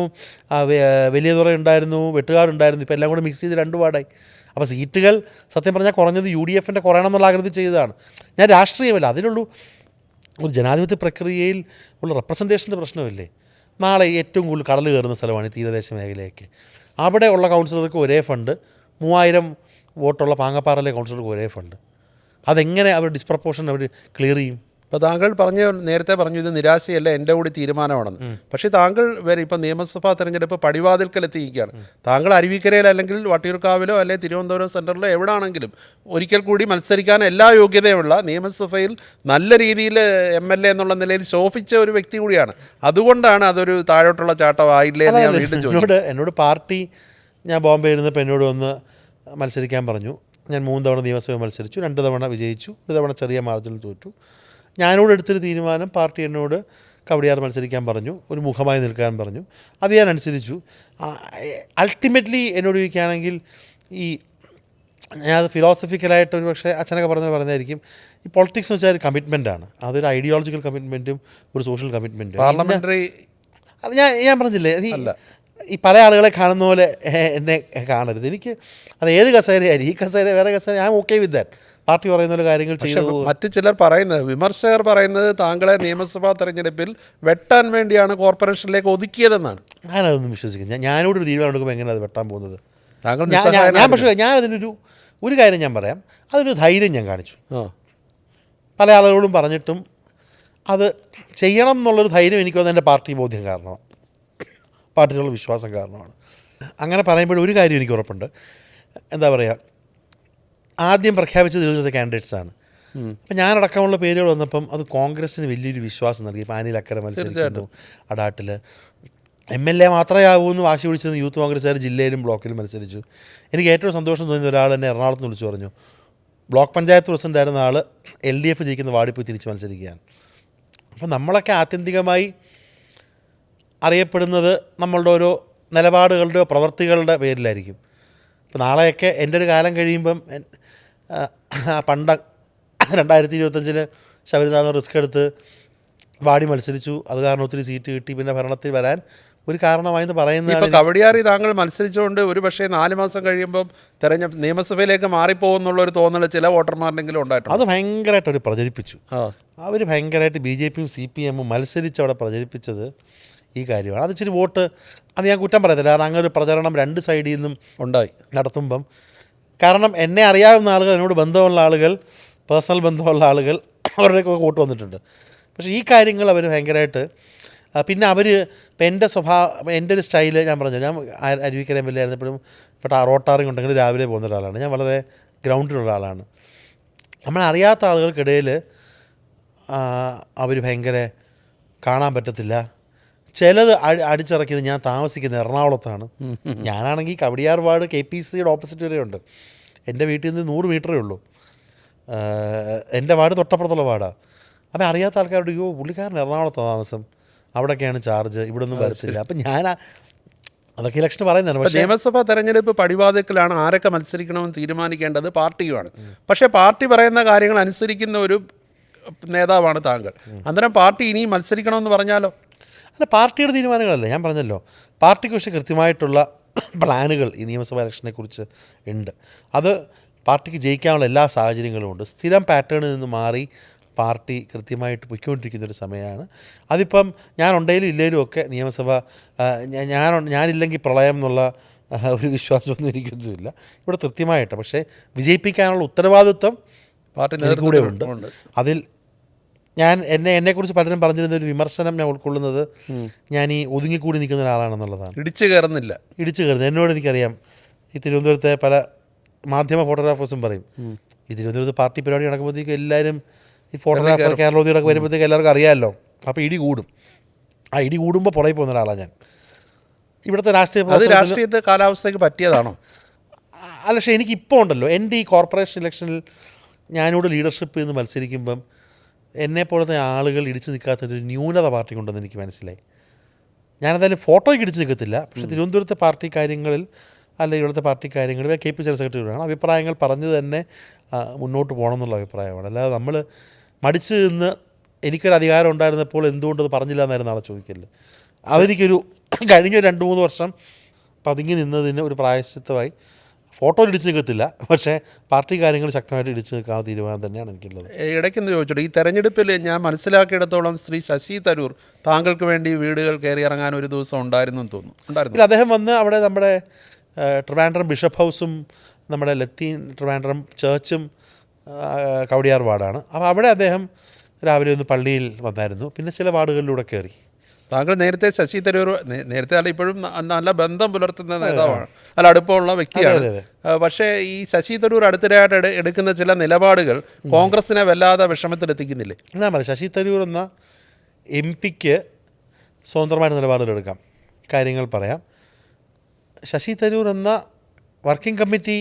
വലിയതുറ ഉണ്ടായിരുന്നു, വെട്ടുകാട് ഉണ്ടായിരുന്നു, ഇപ്പോൾ എല്ലാം കൂടെ മിക്സ് ചെയ്ത് 2 വാർഡായി. അപ്പോൾ സീറ്റുകൾ സത്യം പറഞ്ഞാൽ കുറഞ്ഞത് UDFൻ്റെ കുറയണം എന്നുള്ള ആഗ്രഹത്തിൽ ചെയ്തതാണ്. ഞാൻ രാഷ്ട്രീയമല്ല, അതിനുള്ളൂ ഒരു ജനാധിപത്യ പ്രക്രിയയിൽ ഉള്ള റെപ്രസെൻറ്റേഷൻ്റെ പ്രശ്നമില്ലേ. നാളെ ഏറ്റവും കൂടുതൽ കടൽ കയറുന്ന സ്ഥലമാണ് ഈ തീരദേശ മേഖലയൊക്കെ. അവിടെ ഉള്ള കൗൺസിലർക്ക് ഒരേ ഫണ്ട്, 3000 വോട്ടുള്ള പാങ്ങപ്പാറയിലെ കൗൺസിലർക്ക് ഒരേ ഫണ്ട്. അതെങ്ങനെ അവർ ഡിസ്പ്രപ്പോർഷൻ അവർ ക്ലിയർ ചെയ്യും? ഇപ്പോൾ താങ്കൾ നേരത്തെ പറഞ്ഞു ഇത് നിരാശയല്ല, എൻ്റെ കൂടി തീരുമാനമാണെന്ന്. പക്ഷേ താങ്കൾ ഇപ്പം നിയമസഭാ തെരഞ്ഞെടുപ്പ് പടിവാതിൽക്കലെത്തിയിരിക്കുകയാണ്. താങ്കൾ അരുവിക്കരയിൽ അല്ലെങ്കിൽ വട്ടിയൂർക്കാവിലോ അല്ലെങ്കിൽ തിരുവനന്തപുരം സെൻറ്ററിലോ എവിടെയാണെങ്കിലും ഒരിക്കൽ കൂടി മത്സരിക്കാൻ എല്ലാ യോഗ്യതയുമുള്ള, നിയമസഭയിൽ നല്ല രീതിയിൽ MLA എന്നുള്ള നിലയിൽ ശോഭിച്ച ഒരു വ്യക്തി കൂടിയാണ്. അതുകൊണ്ടാണ് അതൊരു താഴോട്ടുള്ള ചാട്ടമായില്ലേ എന്ന് ഞാൻ വീണ്ടും ചോദിച്ചു. എന്നോട് പാർട്ടി, ഞാൻ ബോംബെ ഇരുന്നപ്പോൾ എന്നോട് വന്ന് മത്സരിക്കാൻ പറഞ്ഞു. ഞാൻ 3 തവണ നിയമസഭ മത്സരിച്ചു, 2 തവണ വിജയിച്ചു, 1 തവണ ചെറിയ മാർജിനിൽ തോറ്റു. ഞാനോട് എടുത്തൊരു തീരുമാനം, പാർട്ടി എന്നോട് കവടിയാർ മത്സരിക്കാൻ പറഞ്ഞു, ഒരു മുഖമായി നിൽക്കാൻ പറഞ്ഞു. അത് ഞാൻ അനുസരിച്ചു. അൾട്ടിമേറ്റ്ലി എന്നോട് ചോദിക്കുകയാണെങ്കിൽ ഞാനത് ഫിലോസഫിക്കലായിട്ട് ഒരു പക്ഷേ അച്ഛനൊക്കെ പറഞ്ഞതായിരിക്കും, ഈ പൊളിറ്റിക്സ് എന്ന് വെച്ചാൽ ഒരു കമ്മിറ്റ്മെൻറ്റാണ്. അതൊരു ഐഡിയോളജിക്കൽ കമ്മിറ്റ്മെൻറ്റും ഒരു സോഷ്യൽ കമ്മിറ്റ്മെൻറ്റും. പാർലമെൻ്ററി അത് ഞാൻ പറഞ്ഞില്ലേ, ഈ പല ആളുകളെ കാണുന്ന പോലെ എന്നെ കാണരുത്. എനിക്ക് അത് ഏത് കസേരയായിരിക്കും, ഈ കസേര വേറെ കസേര, ഞാൻ ഓക്കെ വിത്ത് ദാറ്റ്. പാർട്ടി പറയുന്ന പോലെ കാര്യങ്ങൾ ചെയ്തു. മറ്റു ചിലർ പറയുന്നത്, വിമർശകർ പറയുന്നത് താങ്കളെ നിയമസഭാ തെരഞ്ഞെടുപ്പിൽ വെട്ടാൻ വേണ്ടിയാണ് കോർപ്പറേഷനിലേക്ക് ഒതുക്കിയതെന്നാണ്. ഞാനതൊന്നും വിശ്വസിക്കുന്നത്. ഞാനോടൊരു തീരുമാനം എടുക്കുമ്പോൾ എങ്ങനെ അത് വെട്ടാൻ പോകുന്നത്? താങ്കൾ ഞാൻ പക്ഷേ ഞാനതിനൊരു കാര്യം ഞാൻ പറയാം, അതൊരു ധൈര്യം ഞാൻ കാണിച്ചു. പല ആളുകളോടും പറഞ്ഞിട്ടും അത് ചെയ്യണം എന്നുള്ളൊരു ധൈര്യം എനിക്ക് വന്നത് എൻ്റെ പാർട്ടി ബോധ്യം കാരണമാണ്, പാർട്ടിയുള്ള വിശ്വാസം കാരണമാണ്. അങ്ങനെ പറയുമ്പോൾ ഒരു കാര്യം എനിക്ക് ഉറപ്പുണ്ട്, എന്താ പറയുക, ആദ്യം പ്രഖ്യാപിച്ചത് 20 കാൻഡിഡേറ്റ്സാണ്. അപ്പം ഞാനടക്കമുള്ള പേരുകൾ വന്നപ്പം അത് കോൺഗ്രസ്സിന് വലിയൊരു വിശ്വാസം നൽകി. ഇപ്പോൾ അനിൽ അക്കരെ മത്സരിക്കുന്നു അടാട്ടിൽ, MLA മാത്രമേ ആവൂ എന്ന് വാശി പിടിച്ചത് യൂത്ത് കോൺഗ്രസ്സുകാർ ജില്ലയിലും ബ്ലോക്കിലും മത്സരിച്ചു. എനിക്ക് ഏറ്റവും സന്തോഷം തോന്നിയ ഒരാൾ എന്നെ എറണാകുളത്ത് നിന്ന് വിളിച്ചു പറഞ്ഞു, ബ്ലോക്ക് പഞ്ചായത്ത് പ്രസിഡൻ്റ് ആയിരുന്ന ആൾ LDF ജയിക്കുന്ന വാർഡിൽ പോയി തിരിച്ച് മത്സരിക്കുകയാണ്. അപ്പം നമ്മളൊക്കെ ആത്യന്തികമായി അറിയപ്പെടുന്നത് നമ്മളുടെ ഓരോ നിലപാടുകളുടെയോ പ്രവർത്തികളുടെ പേരിലായിരിക്കും. ഇപ്പോൾ നാളെയൊക്കെ എൻ്റെ ഒരു കാലം കഴിയുമ്പം, പണ്ട് 2025 ശബരിനാഥൻ റിസ്ക് എടുത്ത് വാടി മത്സരിച്ചു, അത് കാരണം ഒത്തിരി സീറ്റ് കിട്ടി, പിന്നെ ഭരണത്തിൽ വരാൻ ഒരു കാരണമായെന്ന് പറയുന്നത്. ഇപ്പോൾ കവടിയാറി താങ്കൾ മത്സരിച്ചുകൊണ്ട് ഒരു പക്ഷേ 4 മാസം കഴിയുമ്പം നിയമസഭയിലേക്ക് മാറിപ്പോകുന്നുള്ളൊരു തോന്നൽ ചില വോട്ടർമാരുടെങ്കിലും ഉണ്ടായിട്ടുണ്ട്. അത് ഭയങ്കരമായിട്ടവർ പ്രചരിപ്പിച്ചു. അവർ ഭയങ്കരമായിട്ട് BJPയും CPM മത്സരിച്ച് അവിടെ പ്രചരിപ്പിച്ചത് ഈ കാര്യമാണ്. അത് ഇച്ചിരി വോട്ട്, അത് ഞാൻ കുറ്റം പറയത്തില്ല, കാരണം അങ്ങനെ ഒരു പ്രചരണം 2 സൈഡിൽ നിന്നും ഉണ്ടായി നടത്തുമ്പം. കാരണം എന്നെ അറിയാവുന്ന ആളുകൾ, എന്നോട് ബന്ധമുള്ള ആളുകൾ, പേഴ്സണൽ ബന്ധമുള്ള ആളുകൾ, അവരുടെയൊക്കെ വോട്ട് വന്നിട്ടുണ്ട്. പക്ഷേ ഈ കാര്യങ്ങൾ അവർ ഭയങ്കരമായിട്ട്, പിന്നെ അവർ ഇപ്പം എൻ്റെ ഒരു സ്റ്റൈല് ഞാൻ പറഞ്ഞു, ഞാൻ അരുവിക്കര MLA ആയിരുന്നപ്പോഴും ഇപ്പോൾ റോട്ടാറിങ് ഉണ്ടെങ്കിൽ രാവിലെ പോകുന്ന ഒരാളാണ് ഞാൻ, വളരെ ഗ്രൗണ്ടിലുള്ള ആളാണ്. നമ്മളറിയാത്ത ആളുകൾക്കിടയിൽ അവർ ഭയങ്കര കാണാൻ പറ്റത്തില്ല. ചിലത് അടിച്ചിറക്കിയത്, ഞാൻ താമസിക്കുന്നത് എറണാകുളത്താണ്, ഞാനാണെങ്കിൽ കവടിയാർ വാർഡ് KPCയുടെ ഓപ്പോസിറ്റ് വരെയുണ്ട്, എൻ്റെ വീട്ടിൽ നിന്ന് 100 മീറ്ററേ ഉള്ളൂ, എൻ്റെ വാർഡ് തൊട്ടപ്പുറത്തുള്ള വാർഡാണ്. അപ്പോൾ അറിയാത്ത ആൾക്കാരോട്, പുള്ളിക്കാരൻ എറണാകുളത്താണ് താമസം, അവിടെയൊക്കെയാണ് ചാർജ്, ഇവിടെ ഒന്നും വരത്തില്ല. അപ്പം ഞാൻ അതൊക്കെ ഇലക്ഷൻ പറയുന്നതാണ്. പക്ഷേ പക്ഷേ നിയമസഭാ തെരഞ്ഞെടുപ്പ് പടിവാതിക്കലാണ് ആരൊക്കെ മത്സരിക്കണമെന്ന് തീരുമാനിക്കേണ്ടത് പാർട്ടിയുമാണ്. പക്ഷേ പാർട്ടി പറയുന്ന കാര്യങ്ങൾ അനുസരിക്കുന്ന ഒരു നേതാവാണ് താങ്കൾ. അന്നേരം പാർട്ടി ഇനിയും മത്സരിക്കണമെന്ന് പറഞ്ഞാലോ? അല്ല, പാർട്ടിയുടെ തീരുമാനങ്ങളല്ല, ഞാൻ പറഞ്ഞല്ലോ. പാർട്ടിക്ക് പക്ഷേ കൃത്യമായിട്ടുള്ള പ്ലാനുകൾ ഈ നിയമസഭാ ഇലക്ഷനെക്കുറിച്ച് ഉണ്ട്. അത് പാർട്ടിക്ക് ജയിക്കാനുള്ള എല്ലാ സാഹചര്യങ്ങളും ഉണ്ട്. സ്ഥിരം പാറ്റേണിൽ നിന്ന് മാറി പാർട്ടി കൃത്യമായിട്ട് പൊയ്ക്കൊണ്ടിരിക്കുന്നൊരു സമയമാണ്. അതിപ്പം ഞാനുണ്ടെങ്കിലും ഇല്ലെങ്കിലും ഒക്കെ നിയമസഭ ഞാനില്ലെങ്കിൽ പ്രളയം എന്നുള്ള ഒരു വിശ്വാസമൊന്നും എനിക്കൊന്നുമില്ല. ഇവിടെ കൃത്യമായിട്ട് പക്ഷേ വിജയിപ്പിക്കാനുള്ള ഉത്തരവാദിത്വം പാർട്ടി കൂടെ ഉണ്ട്. അതിൽ എന്നെക്കുറിച്ച് പലരും പറഞ്ഞിരുന്ന ഒരു വിമർശനം ഞാൻ ഉൾക്കൊള്ളുന്നത് ഞാൻ ഈ ഒതുങ്ങിക്കൂടി നിൽക്കുന്ന ഒരാളാണെന്നുള്ളതാണ്. ഇടിച്ചു കയറുന്നില്ല. എന്നോട് എനിക്കറിയാം. ഈ തിരുവനന്തപുരത്തെ പല മാധ്യമ ഫോട്ടോഗ്രാഫേഴ്സും പറയും, ഈ തിരുവനന്തപുരത്ത് പാർട്ടി പരിപാടി നടക്കുമ്പോഴത്തേക്കും എല്ലാവരും ഈ ഫോട്ടോഗ്രാഫർ കേരളോദിയൊക്കെ വരുമ്പോഴത്തേക്ക് എല്ലാവർക്കും അറിയാമല്ലോ. അപ്പോൾ ഇടി കൂടും. ആ ഇടി കൂടുമ്പോൾ പുറകെ പോകുന്ന ഒരാളാണ് ഞാൻ. ഇവിടുത്തെ രാഷ്ട്രീയത്തെ കാലാവസ്ഥയ്ക്ക് പറ്റിയതാണോ? അല്ല, പക്ഷേ എനിക്കിപ്പോൾ ഉണ്ടല്ലോ, എൻ്റെ ഈ കോർപ്പറേഷൻ ഇലക്ഷനിൽ ഞാനിവിടെ ലീഡർഷിപ്പ് നിന്ന് മത്സരിക്കുമ്പം എന്നെപ്പോലത്തെ ആളുകൾ ഇടിച്ചു നിൽക്കാത്തൊരു ന്യൂനത പാർട്ടിക്കുണ്ടെന്ന് എനിക്ക് മനസ്സിലായി. ഞാനെന്തായാലും ഫോട്ടോയ്ക്ക് ഇടിച്ചു നിൽക്കത്തില്ല. പക്ഷേ തിരുവനന്തപുരത്തെ പാർട്ടി കാര്യങ്ങളിൽ അല്ലെങ്കിൽ ഇവിടുത്തെ പാർട്ടി കാര്യങ്ങളിൽ KP ജനറൽ സെക്രട്ടറിയാണ് അഭിപ്രായങ്ങൾ പറഞ്ഞത് തന്നെ മുന്നോട്ട് പോകണം എന്നുള്ള അഭിപ്രായമാണ്. അല്ലാതെ നമ്മൾ മടിച്ച് നിന്ന് എനിക്കൊരു അധികാരം ഉണ്ടായിരുന്നപ്പോൾ എന്തുകൊണ്ടത് പറഞ്ഞില്ല എന്നായിരുന്നു നാളെ ചോദിക്കല്. അതെനിക്കൊരു കഴിഞ്ഞ 2-3 വർഷം പതുങ്ങി നിന്നതിന് ഒരു പ്രായശ്ചിത്തമായി. ഫോട്ടോയിൽ ഇടിച്ചു നിൽക്കത്തില്ല, പക്ഷേ പാർട്ടി കാര്യങ്ങൾ ശക്തമായിട്ട് ഇടിച്ചു നിൽക്കാനുള്ള തീരുമാനം തന്നെയാണ് എനിക്കുള്ളത്. ഇടയ്ക്കെന്ന് ചോദിച്ചോട്ടെ, ഈ തെരഞ്ഞെടുപ്പിൽ ഞാൻ മനസ്സിലാക്കിയിടത്തോളം ശ്രീ ശശി തരൂർ താങ്കൾക്ക് വേണ്ടി വീടുകൾ കയറി ഇറങ്ങാൻ ഒരു ദിവസം ഉണ്ടായിരുന്നെന്ന് തോന്നുന്നു. ഉണ്ടായിരുന്നു. അദ്ദേഹം വന്ന് അവിടെ നമ്മുടെ ട്രിവാൻഡ്രം ബിഷപ്പ് ഹൗസും നമ്മുടെ ലത്തീൻ ട്രിവാൻഡ്രം ചേർച്ചും കവടിയാർ വാർഡാണ്. അപ്പോൾ അവിടെ അദ്ദേഹം രാവിലെ ഒന്ന് പള്ളിയിൽ വന്നായിരുന്നു. പിന്നെ ചില വാർഡുകളിലൂടെ കയറി. താങ്കൾ നേരത്തെ ശശി തരൂർ നേരത്തെ അല്ല ഇപ്പോഴും നല്ല ബന്ധം പുലർത്തുന്ന നേതാവാണ്, നല്ല അടുപ്പമുള്ള വ്യക്തിയാണ്. പക്ഷേ ഈ ശശി തരൂർ അടുത്തിടെയായിട്ട് എടുക്കുന്ന ചില നിലപാടുകൾ കോൺഗ്രസിനെ വല്ലാതെ വിഷമത്തിലെത്തിക്കുന്നില്ലേ? എന്നാ മതി, ശശി തരൂർ എന്ന MP-ക്ക് സ്വതന്ത്രമായിട്ട് നിലപാടുകളെടുക്കാം, കാര്യങ്ങൾ പറയാം. ശശി തരൂർ എന്ന വർക്കിംഗ് കമ്മിറ്റി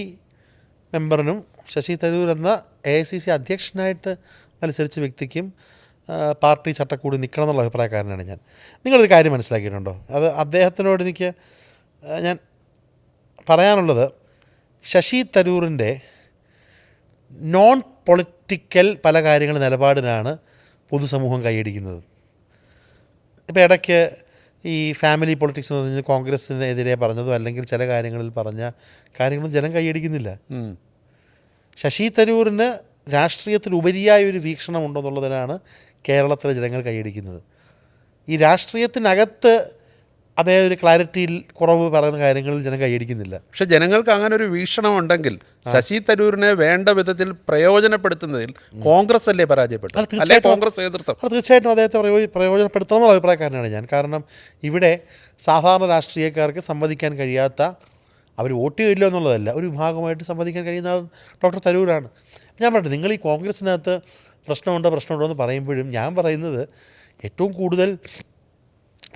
മെമ്പറിനും ശശി തരൂർ എന്ന AICC അധ്യക്ഷനായിട്ട് മത്സരിച്ച വ്യക്തിക്കും പാർട്ടി ചട്ടക്കൂടി നിൽക്കണം എന്നുള്ള അഭിപ്രായക്കാരനാണ് ഞാൻ. നിങ്ങളൊരു കാര്യം മനസ്സിലാക്കിയിട്ടുണ്ടോ? അത് അദ്ദേഹത്തിനോട് എനിക്ക് ഞാൻ പറയാനുള്ളത്, ശശി തരൂരിൻ്റെ നോൺ പൊളിറ്റിക്കൽ പല കാര്യങ്ങൾ നിലപാടിനാണ് പൊതുസമൂഹം കൈയടിക്കുന്നത്. ഇപ്പോൾ ഇടയ്ക്ക് ഈ ഫാമിലി പൊളിറ്റിക്സ് എന്ന് പറഞ്ഞാൽ കോൺഗ്രസിനെതിരെ പറഞ്ഞതോ അല്ലെങ്കിൽ ചില കാര്യങ്ങളിൽ പറഞ്ഞ കാര്യങ്ങളും ജനം കൈയടിക്കുന്നില്ല. ശശി തരൂരിന് രാഷ്ട്രീയത്തിലുപരിയായ ഒരു വീക്ഷണം ഉണ്ടെന്നുള്ളതിനാണ് കേരളത്തിലെ ജനങ്ങൾ കൈയടിക്കുന്നത്. ഈ രാഷ്ട്രീയത്തിനകത്ത് അതേ ഒരു ക്ലാരിറ്റിയിൽ കുറവ് പറയുന്ന കാര്യങ്ങളിൽ ജനം കൈയടിക്കുന്നില്ല. പക്ഷെ ജനങ്ങൾക്ക് അങ്ങനെ ഒരു വീക്ഷണം ഉണ്ടെങ്കിൽ ശശി തരൂരിനെ വേണ്ട വിധത്തിൽ പ്രയോജനപ്പെടുത്തുന്നതിൽ കോൺഗ്രസ് അല്ലേ പരാജയപ്പെട്ടു? അല്ലെ കോൺഗ്രസ് നേതൃത്വം? തീർച്ചയായിട്ടും അദ്ദേഹത്തെ പ്രയോജനപ്പെടുത്തണം എന്നുള്ള അഭിപ്രായക്കാരനാണ് ഞാൻ. കാരണം ഇവിടെ സാധാരണ രാഷ്ട്രീയക്കാർക്ക് സമ്മതിക്കാൻ കഴിയാത്ത, അവർ വോട്ട് ചെയ്യില്ല എന്നുള്ളതല്ല, ഒരു വിഭാഗമായിട്ട് സമ്മതിക്കാൻ കഴിയുന്ന ആൾ ഡോക്ടർ തരൂരാണ്. ഞാൻ പറയട്ടെ, നിങ്ങൾ ഈ കോൺഗ്രസിനകത്ത് പ്രശ്നമുണ്ടോ എന്ന് പറയുമ്പോഴും ഞാൻ പറയുന്നത് ഏറ്റവും കൂടുതൽ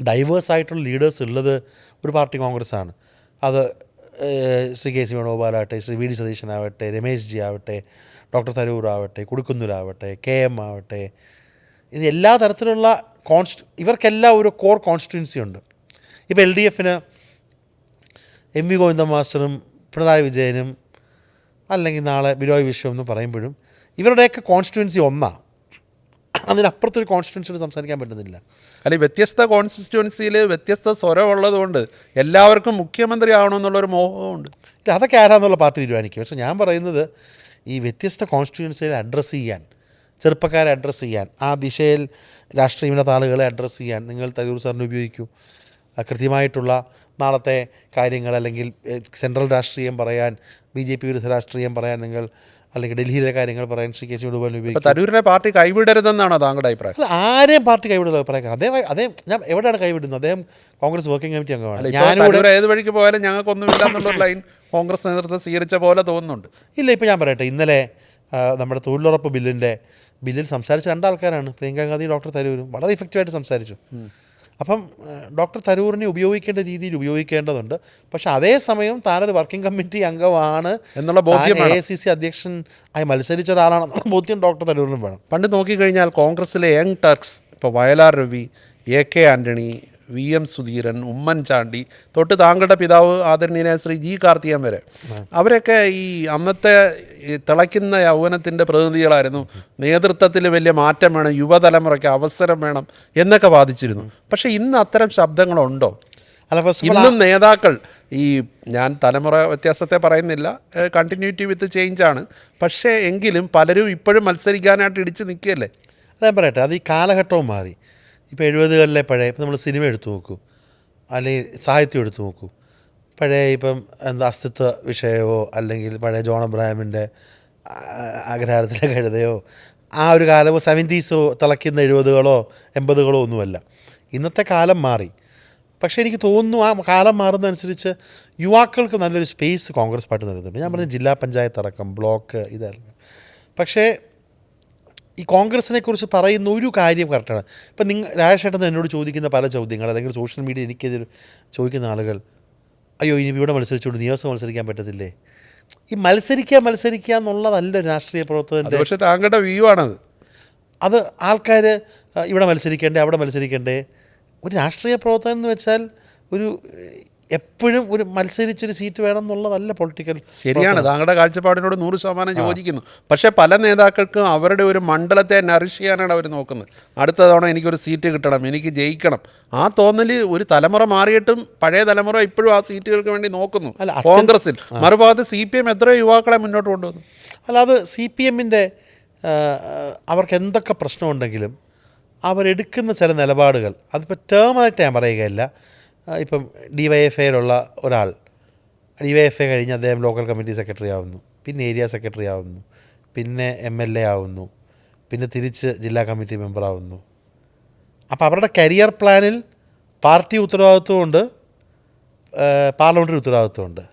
ഡൈവേഴ്സായിട്ടുള്ള ലീഡേഴ്സ് ഉള്ളത് ഒരു പാർട്ടി കോൺഗ്രസ്സാണ്. അത് ശ്രീ KC വേണുഗോപാലാവട്ടെ, ശ്രീ VD സതീശനാവട്ടെ, രമേശ് ജി ആവട്ടെ, ഡോക്ടർ തരൂരാവട്ടെ, കുടുക്കുന്നൂരാവട്ടെ, KM ആവട്ടെ, ഇത് എല്ലാ തരത്തിലുള്ള ഇവർക്കെല്ലാം ഒരു കോർ കോൺസ്റ്റിറ്റ്യുവൻസി ഉണ്ട്. ഇപ്പോൾ LDFന് MV ഗോവിന്ദൻ മാസ്റ്ററും പിണറായി വിജയനും അല്ലെങ്കിൽ നാളെ ബിനോയ് വിശ്വം എന്ന് പറയുമ്പോഴും ഇവരുടെയൊക്കെ കോൺസ്റ്റിറ്റ്യുവൻസി ഒന്നാണ്. അതിനപ്പുറത്തൊരു കോൺസ്റ്റിറ്റ്യുവൻസിയോട് സംസാരിക്കാൻ പറ്റുന്നില്ല. അല്ലെങ്കിൽ വ്യത്യസ്ത കോൺസ്റ്റിറ്റ്യുവൻസിയിൽ വ്യത്യസ്ത സ്വരമുള്ളതുകൊണ്ട് എല്ലാവർക്കും മുഖ്യമന്ത്രി ആവണമെന്നുള്ളൊരു മോഹമുണ്ട്. ഇല്ല, അതൊക്കെ ആരാന്നുള്ള പാർട്ടി തീരുമാനിക്കും. പക്ഷേ ഞാൻ പറയുന്നത് ഈ വ്യത്യസ്ത കോൺസ്റ്റിറ്റ്യുവൻസിയെ അഡ്രസ്സ് ചെയ്യാൻ, ചെറുപ്പക്കാരെ അഡ്രസ്സ് ചെയ്യാൻ, ആ ദിശയിൽ രാഷ്ട്രീയമില്ലാത്ത ആളുകളെ അഡ്രസ്സ് ചെയ്യാൻ നിങ്ങൾ തരൂർ സാറിനെ ഉപയോഗിക്കൂ. കൃത്യമായിട്ടുള്ള നാളത്തെ കാര്യങ്ങൾ അല്ലെങ്കിൽ സെൻട്രൽ രാഷ്ട്രീയം പറയാൻ, BJP വിരുദ്ധ രാഷ്ട്രീയം പറയാൻ നിങ്ങൾ, അല്ലെങ്കിൽ ഡൽഹിയിലെ കാര്യങ്ങൾ പറയാൻ ശ്രീ KC വേണുഗോപാലിനെ ഉപയോഗിക്കും. തരൂരിനെ പാർട്ടി കൈവിടരുതെന്നാണോ താങ്കളുടെ അഭിപ്രായം? അല്ല, ആരെയും പാർട്ടി കൈവിടുന്ന അഭിപ്രായക്കാരൻ അദ്ദേഹം ഞാൻ എവിടെയാണ് കൈവിടുന്നത്? അദ്ദേഹം കോൺഗ്രസ് വർക്കിംഗ് കമ്മിറ്റി അംഗമാണ്. ഞാനിവിടെ ഏത് വഴിക്ക് പോയാലും ഞങ്ങൾക്കൊന്നുമില്ല എന്നുള്ളൊരു ലൈൻ കോൺഗ്രസ് നേതൃത്വം സ്വീകരിച്ച പോലെ തോന്നുന്നുണ്ട്. ഇല്ല, ഇപ്പോൾ ഞാൻ പറയട്ടെ, ഇന്നലെ നമ്മുടെ തൊഴിലുറപ്പ് ബില്ലിൽ സംസാരിച്ച 2 ആൾക്കാരാണ്, പ്രിയങ്ക ഗാന്ധി, ഡോക്ടർ തരൂരും. വളരെ ഇഫക്റ്റീവായിട്ട് സംസാരിച്ചു. അപ്പം ഡോക്ടർ തരൂരിനെ ഉപയോഗിക്കേണ്ട രീതിയിൽ ഉപയോഗിക്കേണ്ടതുണ്ട്. പക്ഷെ അതേസമയം താനൊരു വർക്കിംഗ് കമ്മിറ്റി അംഗമാണ് എന്നുള്ള ബോധ്യം, AICC അധ്യക്ഷൻ ആയി മത്സരിച്ച ഒരാളാണെന്നുള്ള ബോധ്യം ഡോക്ടർ തരൂരിനും വേണം. പണ്ട് നോക്കിക്കഴിഞ്ഞാൽ കോൺഗ്രസിലെ യങ് ടർക്സ്, ഇപ്പോൾ വയലാർ രവി, AK ആൻ്റണി, VM സുധീരൻ, ഉമ്മൻചാണ്ടി തൊട്ട് താങ്കളുടെ പിതാവ് ആദരണീയനായ ശ്രീ G കാർത്തികൻ വരെ, അവരൊക്കെ ഈ അന്നത്തെ ഈ തിളയ്ക്കുന്ന യൗവനത്തിൻ്റെ പ്രതിനിധികളായിരുന്നു. നേതൃത്വത്തിൽ വലിയ മാറ്റം വേണം, യുവതലമുറയ്ക്ക് അവസരം വേണം എന്നൊക്കെ വാദിച്ചിരുന്നു. പക്ഷേ ഇന്ന് അത്തരം ശബ്ദങ്ങളുണ്ടോ? അല്ല, ഫസ്റ്റ് ഇന്നും നേതാക്കൾ, ഈ ഞാൻ തലമുറ വ്യത്യാസത്തെ പറയുന്നില്ല, കണ്ടിന്യൂറ്റി വിത്ത് ചേഞ്ചാണ്, പക്ഷേ എങ്കിലും പലരും ഇപ്പോഴും മത്സരിക്കാനായിട്ട് ഇടിച്ച് നിൽക്കുകയല്ലേ? ഞാൻ പറയട്ടെ, അത് ഈ കാലഘട്ടവും മാറി. ഇപ്പോൾ 70കളിലെ പഴയ, ഇപ്പം നമ്മൾ സിനിമ എടുത്തു നോക്കൂ, അല്ലെങ്കിൽ സാഹിത്യം എടുത്തു നോക്കൂ, പഴയ ഇപ്പം എന്താ അസ്തിത്വ വിഷയമോ അല്ലെങ്കിൽ പഴയ ജോൺ അബ്രഹാമിൻ്റെ അഗ്രഹാരത്തിലെ കഴുതയോ ആ ഒരു കാലമോ 70s തിളയ്ക്കുന്ന 70കളോ 80കളോ ഒന്നുമല്ല. ഇന്നത്തെ കാലം മാറി. പക്ഷേ എനിക്ക് തോന്നുന്നു ആ കാലം മാറുന്നതനുസരിച്ച് യുവാക്കൾക്ക് നല്ലൊരു സ്പേസ് കോൺഗ്രസ് പാർട്ടി നൽകുന്നുണ്ട്. ഞാൻ പറഞ്ഞ ജില്ലാ പഞ്ചായത്ത് അടക്കം ബ്ലോക്ക് ഇതല്ല. പക്ഷേ ഈ കോൺഗ്രസിനെ കുറിച്ച് പറയുന്ന ഒരു കാര്യം കറക്റ്റാണ്. ഇപ്പം രാജേഷേട്ടൻ എന്നോട് ചോദിക്കുന്ന പല ചോദ്യങ്ങൾ, അല്ലെങ്കിൽ സോഷ്യൽ മീഡിയ എനിക്കെതിരെ ചോദിക്കുന്ന ആളുകൾ, അയ്യോ ഇനി ഇവിടെ മത്സരിച്ചുകൊണ്ട് നിയമസഭ മത്സരിക്കാൻ പറ്റത്തില്ലേ? ഈ മത്സരിക്കുക എന്നുള്ളതല്ല ഒരു രാഷ്ട്രീയ പ്രവർത്തകൻ്റെ. പക്ഷേ താങ്കളുടെ വ്യൂ ആണത്. അത് ആൾക്കാർ ഇവിടെ മത്സരിക്കേണ്ടേ അവിടെ മത്സരിക്കേണ്ടേ? ഒരു രാഷ്ട്രീയ പ്രവർത്തകൻ എന്ന് വെച്ചാൽ ഒരു എപ്പോഴും ഒരു മത്സരിച്ചൊരു സീറ്റ് വേണം എന്നുള്ളതല്ല പൊളിറ്റിക്കൽ. ശരിയാണ്, താങ്കളുടെ കാഴ്ചപ്പാടിനോട് 100% യോജിക്കുന്നു. പക്ഷേ പല നേതാക്കൾക്കും അവരുടെ ഒരു മണ്ഡലത്തെ നറിഷ് ചെയ്യാനാണ് അവർ നോക്കുന്നത്. അടുത്ത തവണ എനിക്കൊരു സീറ്റ് കിട്ടണം, എനിക്ക് ജയിക്കണം, ആ തോന്നൽ ഒരു തലമുറ മാറിയിട്ടും പഴയ തലമുറ ഇപ്പോഴും ആ സീറ്റുകൾക്ക് വേണ്ടി നോക്കുന്നു. കോൺഗ്രസിൽ മറുഭാഗത്ത് CPM എത്രയോ യുവാക്കളെ മുന്നോട്ട് കൊണ്ടുവന്നു. അല്ല, അത് CPMൻ്റെ അവർക്ക് എന്തൊക്കെ പ്രശ്നമുണ്ടെങ്കിലും അവരെടുക്കുന്ന ചില നിലപാടുകൾ, അതിപ്പോൾ ടേമായിട്ട് ഞാൻ പറയുകയല്ല. ഇപ്പം DYFIയിലുള്ള ഒരാൾ DYFI കഴിഞ്ഞ് അദ്ദേഹം ലോക്കൽ കമ്മിറ്റി സെക്രട്ടറി ആവുന്നു, പിന്നെ ഏരിയ സെക്രട്ടറി ആവുന്നു, പിന്നെ MLA ആവുന്നു, പിന്നെ തിരിച്ച് ജില്ലാ കമ്മിറ്റി മെമ്പറാവുന്നു. അപ്പോൾ അവരുടെ കരിയർ പ്ലാനിൽ പാർട്ടി ഉത്തരവാദിത്വമുണ്ട്, പാർലമെൻ്ററി ഉത്തരവാദിത്വമുണ്ട്.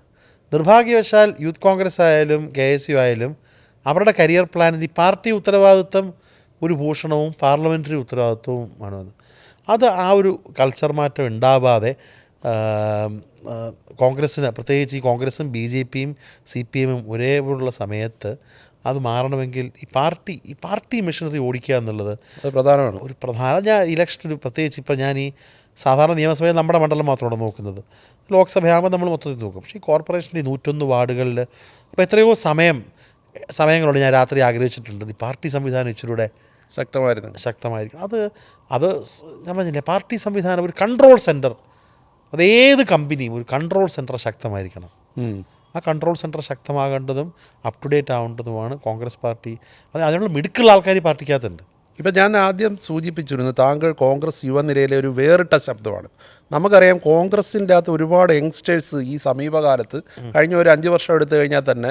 നിർഭാഗ്യവശാൽ യൂത്ത് കോൺഗ്രസ് ആയാലും KSU ആയാലും അവരുടെ കരിയർ പ്ലാനിൽ ഈ പാർട്ടി ഉത്തരവാദിത്വം ഒരു ഭൂഷണവും പാർലമെൻ്ററി ഉത്തരവാദിത്വവുമാണ്. അത് ആ ഒരു കൾച്ചർ മാറ്റം ഉണ്ടാവാതെ കോൺഗ്രസ്സിന്, പ്രത്യേകിച്ച് ഈ കോൺഗ്രസും BJPയും CPMും ഒരേപോലുള്ള സമയത്ത് അത് മാറണമെങ്കിൽ ഈ പാർട്ടി മെഷീനറി ഓടിക്കുക എന്നുള്ളത് പ്രധാനമാണ്. ഒരു പ്രധാന, ഞാൻ ഇലക്ഷൻ പ്രത്യേകിച്ച് ഇപ്പം ഞാൻ ഈ സാധാരണ നിയമസഭയിൽ നമ്മുടെ മണ്ഡലം മാത്രമാണ് നോക്കുന്നത്, ലോക്സഭയാകുമ്പോൾ നമ്മൾ മൊത്തത്തിൽ നോക്കും. പക്ഷേ ഈ കോർപ്പറേഷനിൽ 101 വാർഡുകളിൽ അപ്പോൾ എത്രയോ സമയങ്ങളുണ്ട് ഞാൻ രാത്രി ആഗ്രഹിച്ചിട്ടുണ്ട് ഈ പാർട്ടി സംവിധാനം ഇച്ചിരൂടെ ശക്തമായിരിക്കണം. അത് ഞാൻ പറഞ്ഞില്ലേ, പാർട്ടി സംവിധാനം ഒരു കൺട്രോൾ സെൻറ്റർ, അതേത് കമ്പനിയും ഒരു കൺട്രോൾ സെൻറ്റർ ശക്തമായിരിക്കണം. ആ കൺട്രോൾ സെൻറ്റർ ശക്തമാകേണ്ടതും അപ് ടു ഡേറ്റ് ആവേണ്ടതുമാണ് കോൺഗ്രസ് പാർട്ടി. അതിനുള്ള മിടുക്കുള്ള ആൾക്കാർ ഈ പാർട്ടിക്കകത്തുണ്ട്. ഇപ്പം ഞാൻ ആദ്യം സൂചിപ്പിച്ചിരുന്നു, താങ്കൾ കോൺഗ്രസ് യുവനിരയിലെ ഒരു വേറിട്ട ശബ്ദമാണ്. നമുക്കറിയാം കോൺഗ്രസിൻ്റെ അകത്ത് ഒരുപാട് യങ്സ്റ്റേഴ്സ് ഈ സമീപകാലത്ത് കഴിഞ്ഞ ഒരു 5 വർഷം എടുത്തു കഴിഞ്ഞാൽ തന്നെ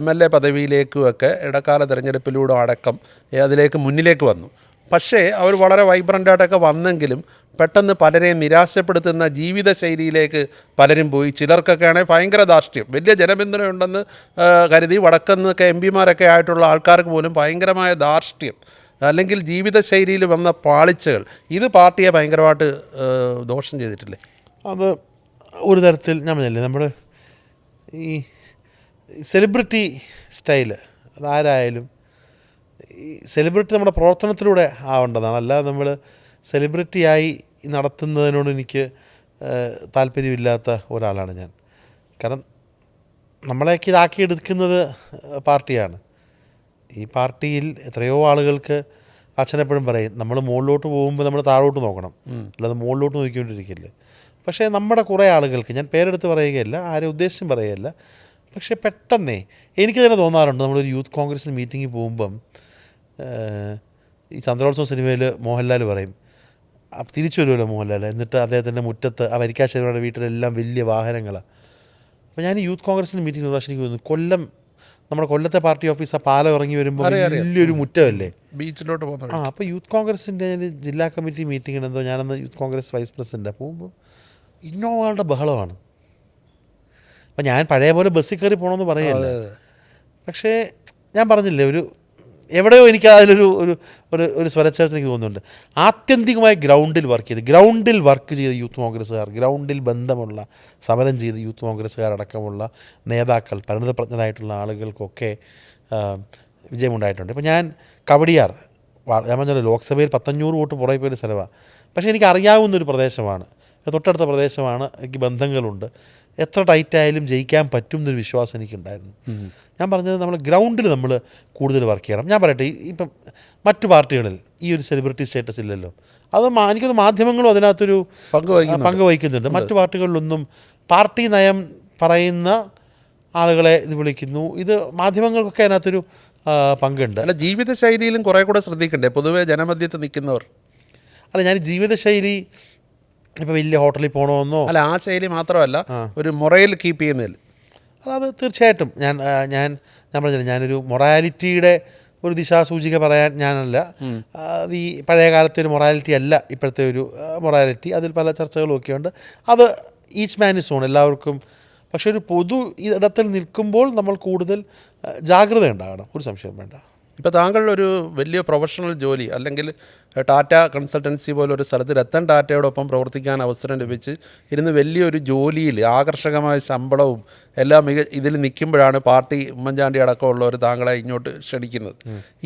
MLA പദവിയിലേക്കുമൊക്കെ ഇടക്കാല തിരഞ്ഞെടുപ്പിലൂടെ അടക്കം അതിലേക്ക് മുന്നിലേക്ക് വന്നു. പക്ഷേ അവർ വളരെ വൈബ്രൻ്റായിട്ടൊക്കെ വന്നെങ്കിലും പെട്ടെന്ന് പലരെയും നിരാശപ്പെടുത്തുന്ന ജീവിതശൈലിയിലേക്ക് പലരും പോയി. ചിലർക്കൊക്കെ ആണെങ്കിൽ ഭയങ്കര ധാർഷ്ട്യം, വലിയ ജനപിന്തുണയുണ്ടെന്ന് കരുതി വടക്കുന്നൊക്കെ MPമാരൊക്കെ ആയിട്ടുള്ള ആൾക്കാർക്ക് പോലും ഭയങ്കരമായ ധാർഷ്ട്യം, അല്ലെങ്കിൽ ജീവിതശൈലിയിൽ വന്ന പാളിച്ചകൾ, ഇത് പാർട്ടിയെ ഭയങ്കരമായിട്ട് ദോഷം ചെയ്തിട്ടില്ലേ? അത് ഒരു തരത്തിൽ ഞാൻ പറഞ്ഞില്ലേ, നമ്മുടെ ഈ സെലിബ്രിറ്റി സ്റ്റൈല്, അതാരായാലും ഈ സെലിബ്രിറ്റി നമ്മുടെ പ്രവർത്തനത്തിലൂടെ ആവേണ്ടതാണ്. അല്ലാതെ നമ്മൾ സെലിബ്രിറ്റിയായി നടത്തുന്നതിനോട് എനിക്ക് താല്പര്യമില്ലാത്ത ഒരാളാണ് ഞാൻ. കാരണം നമ്മളെയൊക്കെ ഇതാക്കിയെടുക്കുന്നത് പാർട്ടിയാണ്. ഈ പാർട്ടിയിൽ എത്രയോ ആളുകൾക്ക്, അച്ഛനെപ്പോഴും പറയും, നമ്മൾ മുകളിലോട്ട് പോകുമ്പോൾ നമ്മൾ താഴോട്ട് നോക്കണം, അല്ലാതെ മുകളിലോട്ട് നോക്കിക്കൊണ്ടിരിക്കില്ല. പക്ഷേ നമ്മുടെ കുറേ ആളുകൾക്ക്, ഞാൻ പേരെടുത്ത് പറയുകയല്ല, ആരെ ഉദ്ദേശിച്ചും പറയുകയല്ല, പക്ഷേ പെട്ടെന്നേ എനിക്ക് തന്നെ തോന്നാറുണ്ട്, നമ്മളൊരു യൂത്ത് കോൺഗ്രസിന് മീറ്റിങ്ങിൽ പോകുമ്പം ഈ ചന്ദ്രോത്സവം സിനിമയിൽ മോഹൻലാൽ പറയും, തിരിച്ചു വരുമല്ലോ മോഹൻലാൽ, എന്നിട്ട് അദ്ദേഹത്തിൻ്റെ മുറ്റത്ത് ആ വരിക്കാശ്ശേരിയുടെ വീട്ടിലെല്ലാം വലിയ വാഹനങ്ങളാണ്. അപ്പോൾ ഞാൻ ഈ യൂത്ത് കോൺഗ്രസിൻ്റെ മീറ്റിംഗ് പ്രാവശ്യം എനിക്ക് തോന്നുന്നു, നമ്മുടെ കൊല്ലത്തെ പാർട്ടി ഓഫീസ് ആ പാലം ഇറങ്ങി വരുമ്പോൾ വലിയൊരു മുറ്റമല്ലേ ബീച്ചിലോട്ട് പോകുന്നത്. അപ്പോൾ യൂത്ത് കോൺഗ്രസിൻ്റെ ജില്ലാ കമ്മിറ്റി മീറ്റിംഗ് എന്തോ, ഞാനന്ന് യൂത്ത് കോൺഗ്രസ് വൈസ് പ്രസിഡൻ്റാണ്, പോകുമ്പോൾ ഇന്നോവകളുടെ ബഹളമാണ്. അപ്പോൾ ഞാൻ പഴയ പോലെ ബസ്സിൽ കയറി പോകണമെന്ന് പറയല്ല, പക്ഷേ ഞാൻ പറഞ്ഞില്ലേ, എവിടെയോ എനിക്ക് അതിലൊരു ഒരു സ്വരച്ചേർച്ച എനിക്ക് തോന്നുന്നുണ്ട്. ആത്യന്തികമായി ഗ്രൗണ്ടിൽ വർക്ക് ചെയ്ത യൂത്ത് കോൺഗ്രസ്സുകാർ, ഗ്രൗണ്ടിൽ ബന്ധമുള്ള സമരം ചെയ്ത യൂത്ത് കോൺഗ്രസ്സുകാരടക്കമുള്ള നേതാക്കൾ, പരിണിതപ്രജ്ഞരായിട്ടുള്ള ആളുകൾക്കൊക്കെ വിജയമുണ്ടായിട്ടുണ്ട്. ഇപ്പോൾ ഞാൻ കവടിയാർ ഞാൻ പറഞ്ഞല്ലോ ലോക്സഭയിൽ 500 വോട്ട് പുറകെ പോയൊരു സ്ഥലമാണ്. പക്ഷേ എനിക്ക് അറിയാവുന്നൊരു പ്രദേശമാണ്, തൊട്ടടുത്ത പ്രദേശമാണ്, എനിക്ക് ബന്ധങ്ങളുണ്ട്. എത്ര ടൈറ്റായാലും ജയിക്കാൻ പറ്റും എന്നൊരു വിശ്വാസം എനിക്കുണ്ടായിരുന്നു. ഞാൻ പറഞ്ഞത് നമ്മൾ ഗ്രൗണ്ടിൽ നമ്മൾ കൂടുതൽ വർക്ക് ചെയ്യണം. ഞാൻ പറയട്ടെ, ഇപ്പം മറ്റു പാർട്ടികളിൽ ഈ ഒരു സെലിബ്രിറ്റി സ്റ്റാറ്റസ് ഇല്ലല്ലോ. അത് എനിക്കൊന്ന് മാധ്യമങ്ങളും അതിനകത്തൊരു പങ്ക് വഹിക്കുന്നുണ്ട്. മറ്റു പാർട്ടികളിലൊന്നും പാർട്ടി നയം പറയുന്ന ആളുകളെ ഇത് വിളിക്കുന്നു. ഇത് മാധ്യമങ്ങൾക്കൊക്കെ അതിനകത്തൊരു പങ്കുണ്ട്. അല്ല, ജീവിതശൈലിയിലും കുറേ കൂടെ ശ്രദ്ധിക്കണ്ടേ പൊതുവേ ജനമധ്യത്ത് നിൽക്കുന്നവർ? അല്ല, ഞാൻ ജീവിതശൈലി ഇപ്പോൾ വലിയ ഹോട്ടലിൽ പോകണമെന്നോ അല്ല, ആ ശൈലി മാത്രമല്ല, ഒരു മൊറയിൽ കീപ്പ് ചെയ്യുന്നതിൽ. അത് തീർച്ചയായിട്ടും ഞാൻ പറഞ്ഞില്ല, ഞാനൊരു മൊറാലിറ്റിയുടെ ഒരു ദിശാസൂചിക പറയാൻ ഞാനല്ല. ഈ പഴയ കാലത്തെ ഒരു മൊറാലിറ്റി അല്ല ഇപ്പോഴത്തെ ഒരു മൊറാലിറ്റി. അതിൽ പല ചർച്ചകളും ഒക്കെ ഉണ്ട്. അത് ഈച്ച് മാൻ ഇസ് ഓൺ, എല്ലാവർക്കും. പക്ഷെ ഒരു പൊതു ഇടത്തിൽ നിൽക്കുമ്പോൾ നമ്മൾ കൂടുതൽ ജാഗ്രത ഉണ്ടാകണം, ഒരു സംശയം വേണ്ട. ഇപ്പോൾ താങ്കൾ ഒരു വലിയ പ്രൊഫഷണൽ ജോലി അല്ലെങ്കിൽ ടാറ്റ കൺസൾട്ടൻസി പോലെ ഒരു സ്ഥലത്ത് രത്തൻ ടാറ്റയോടൊപ്പം പ്രവർത്തിക്കാൻ അവസരം ലഭിച്ച് ഇരുന്ന് വലിയൊരു ജോലിയിൽ ആകർഷകമായ ശമ്പളവും എല്ലാം ഇതിൽ നിൽക്കുമ്പോഴാണ് പാർട്ടി ഉമ്മൻചാണ്ടി അടക്കമുള്ളവർ താങ്കളെ ഇങ്ങോട്ട് ക്ഷണിക്കുന്നത്.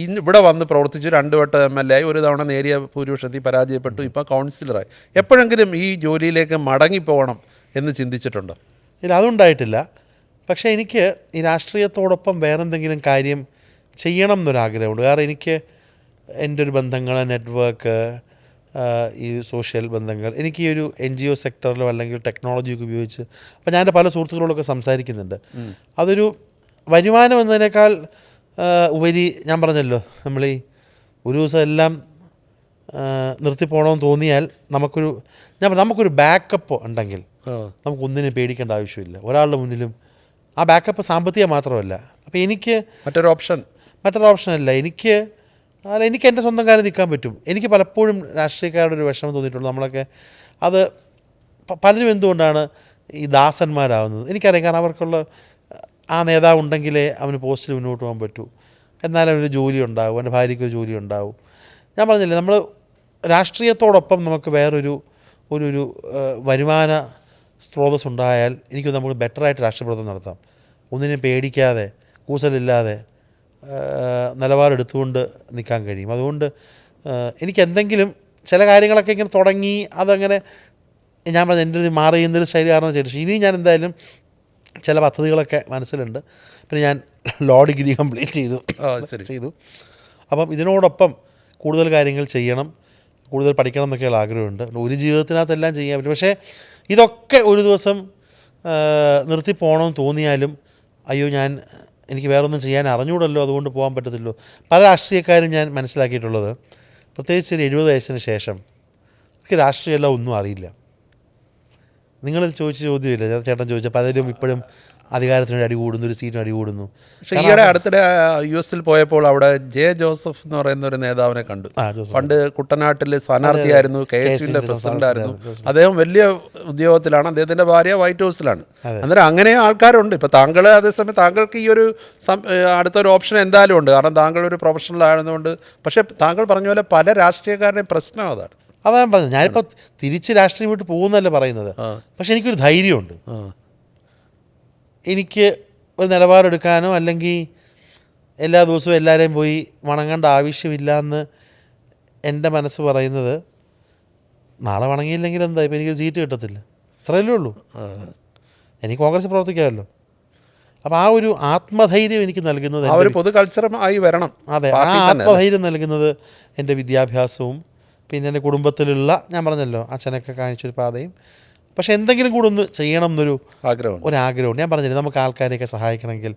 ഇന്ന് ഇവിടെ വന്ന് പ്രവർത്തിച്ച് 2 വട്ടം MLA ആയി, ഒരു തവണ നേരിയ ഭൂരിപക്ഷത്തിൽ പരാജയപ്പെട്ടു, ഇപ്പോൾ കൗൺസിലറായി. എപ്പോഴെങ്കിലും ഈ ജോലിയിലേക്ക് മടങ്ങിപ്പോകണം എന്ന് ചിന്തിച്ചിട്ടുണ്ടോ? ഇല്ല, അതുണ്ടായിട്ടില്ല. പക്ഷേ എനിക്ക് ഈ രാഷ്ട്രീയത്തോടൊപ്പം വേറെന്തെങ്കിലും കാര്യം ചെയ്യണം എന്നൊരാഗ്രഹമുണ്ട്. കാരണം എനിക്ക് എൻ്റെ ഒരു ബന്ധങ്ങൾ, നെറ്റ്വർക്ക്, ഈ സോഷ്യൽ ബന്ധങ്ങൾ, എനിക്ക് ഈ ഒരു NGO സെക്ടറിലോ അല്ലെങ്കിൽ ടെക്നോളജിയൊക്കെ ഉപയോഗിച്ച്, അപ്പോൾ ഞാൻ എൻ്റെ പല സുഹൃത്തുക്കളോടൊക്കെ സംസാരിക്കുന്നുണ്ട്. അതൊരു വരുമാനം എന്നതിനേക്കാൾ ഉപരി, ഞാൻ പറഞ്ഞല്ലോ, നമ്മൾ ഈ ഒരു ദിവസം എല്ലാം നിർത്തിപ്പോണമെന്ന് തോന്നിയാൽ നമുക്കൊരു ബാക്കപ്പ് ഉണ്ടെങ്കിൽ നമുക്കൊന്നിനും പേടിക്കേണ്ട ആവശ്യമില്ല. ഒരാളുടെ മുന്നിലും ആ ബാക്കപ്പ് സാമ്പത്തികം മാത്രമല്ല. അപ്പോൾ എനിക്ക് മറ്റൊരു ഓപ്ഷനല്ല. എനിക്ക് എൻ്റെ സ്വന്തം കാര്യം നിൽക്കാൻ പറ്റും. എനിക്ക് പലപ്പോഴും രാഷ്ട്രീയക്കാരുടെ ഒരു വിഷമം തോന്നിയിട്ടുള്ളൂ. നമ്മളൊക്കെ അത് പലരും എന്തുകൊണ്ടാണ് ഈ ദാസന്മാരാവുന്നത് എനിക്കറിയാം. കാരണം അവർക്കുള്ള ആ നേതാവ് ഉണ്ടെങ്കിലേ അവന് പോസ്റ്റിൽ മുന്നോട്ട് പോകാൻ പറ്റൂ. എന്നാലും അവനൊരു ജോലി ഉണ്ടാവും, അവൻ്റെ ഭാര്യയ്ക്കൊരു ജോലി ഉണ്ടാവും. ഞാൻ പറഞ്ഞില്ലേ, നമ്മൾ രാഷ്ട്രീയത്തോടൊപ്പം നമുക്ക് വേറൊരു വരുമാന സ്രോതസ് ഉണ്ടായാൽ എനിക്ക് നമുക്ക് ബെറ്ററായിട്ട് രാഷ്ട്രപ്രവർത്തനം നടത്താം. ഒന്നിനും പേടിക്കാതെ, കൂസലില്ലാതെ, നിലപാടെടുത്തുകൊണ്ട് നിൽക്കാൻ കഴിയും. അതുകൊണ്ട് എനിക്കെന്തെങ്കിലും ചില കാര്യങ്ങളൊക്കെ ഇങ്ങനെ തുടങ്ങി അതങ്ങനെ ഞാൻ പറഞ്ഞ എൻ്റെ ഒരു മാറിയുന്നൊരു ശൈലി കാരണം ചെയ്തു. ഇനിയും ഞാൻ എന്തായാലും ചില പദ്ധതികളൊക്കെ മനസ്സിലുണ്ട്. പിന്നെ ഞാൻ ലോ ഡിഗ്രി കംപ്ലീറ്റ് ചെയ്തു. അപ്പം ഇതിനോടൊപ്പം കൂടുതൽ കാര്യങ്ങൾ ചെയ്യണം, കൂടുതൽ പഠിക്കണം എന്നൊക്കെയുള്ള ആഗ്രഹമുണ്ട്. ഒരു ജീവിതത്തിനകത്തെല്ലാം ചെയ്യാൻ പറ്റും. പക്ഷേ ഇതൊക്കെ ഒരു ദിവസം നിർത്തിപ്പോകണമെന്ന് തോന്നിയാലും അയ്യോ എനിക്ക് വേറൊന്നും ചെയ്യാൻ അറിഞ്ഞൂടല്ലോ, അതുകൊണ്ട് പോകാൻ പറ്റത്തില്ലോ. പല രാഷ്ട്രീയക്കാരും ഞാൻ മനസ്സിലാക്കിയിട്ടുള്ളത്, പ്രത്യേകിച്ച് ഒരു 70 വയസ്സിന് ശേഷം എനിക്ക് രാഷ്ട്രീയമെല്ലാം ഒന്നും അറിയില്ല. നിങ്ങൾ ചോദിച്ച ചോദ്യമില്ല, ചേട്ടൻ ചോദിച്ച പലരും ഇപ്പോഴും അധികാരത്തിന് അടി കൂടുന്നു, ഒരു സീറ്റിന് അടി കൂടുന്നു. പക്ഷേ ഈയിടെ അടുത്തിടെ US പോയപ്പോൾ അവിടെ ജെ ജോസഫ് എന്ന് പറയുന്ന ഒരു നേതാവിനെ കണ്ടു. പണ്ട് കുട്ടനാട്ടിൽ സ്ഥാനാർത്ഥിയായിരുന്നു, KSUവിൻ്റെ പ്രസിഡന്റായിരുന്നു. അദ്ദേഹം വലിയ ഉദ്യോഗത്തിലാണ്, അദ്ദേഹത്തിൻ്റെ ഭാര്യ വൈറ്റ് ഹൗസിലാണ്. അന്നേരം അങ്ങനെ ആൾക്കാരുണ്ട്. ഇപ്പോൾ താങ്കൾ അതേസമയം താങ്കൾക്ക് ഈ ഒരു അടുത്തൊരു ഓപ്ഷൻ എന്തായാലും ഉണ്ട്, കാരണം താങ്കൾ ഒരു പ്രൊഫഷണൽ ആയതുകൊണ്ട്. പക്ഷേ താങ്കൾ പറഞ്ഞ പോലെ പല രാഷ്ട്രീയക്കാരുടെയും പ്രശ്നം അതാണ്. ഞാൻ പറഞ്ഞു, ഞാനിപ്പോൾ തിരിച്ച് രാഷ്ട്രീയം വിട്ട് പോകുന്നതല്ല പറയുന്നത്. പക്ഷെ എനിക്കൊരു ധൈര്യമുണ്ട്. എനിക്ക് ഒരു നിലപാടെടുക്കാനോ അല്ലെങ്കിൽ എല്ലാ ദിവസവും എല്ലാവരെയും പോയി വണങ്ങേണ്ട ആവശ്യമില്ല എന്ന് എൻ്റെ മനസ്സ് പറയുന്നത്. നാളെ വണങ്ങിയില്ലെങ്കിൽ എന്താ, ഇപ്പോൾ എനിക്ക് സീറ്റ് കിട്ടത്തില്ല, അത്രയല്ലേ ഉള്ളൂ. എനിക്ക് കോൺഗ്രസ് പ്രവർത്തിക്കാമല്ലോ. അപ്പോൾ ആ ഒരു ആത്മധൈര്യം എനിക്ക് നൽകുന്നത് ഒരു പൊതു കൾച്ചറായി വരണം. അതെ, ആ ആത്മധൈര്യം നൽകുന്നത് എൻ്റെ വിദ്യാഭ്യാസവും പിന്നെ എൻ്റെ കുടുംബത്തിലുള്ള, ഞാൻ പറഞ്ഞല്ലോ, അച്ഛനൊക്കെ കാണിച്ചൊരു പാതയും. പക്ഷേ എന്തെങ്കിലും കൂടെ ഒന്ന് ചെയ്യണം എന്നൊരു ഒരാഗ്രഹമുണ്ട്. ഞാൻ പറഞ്ഞില്ലേ, നമുക്ക് ആൾക്കാരെയൊക്കെ സഹായിക്കണമെങ്കിൽ,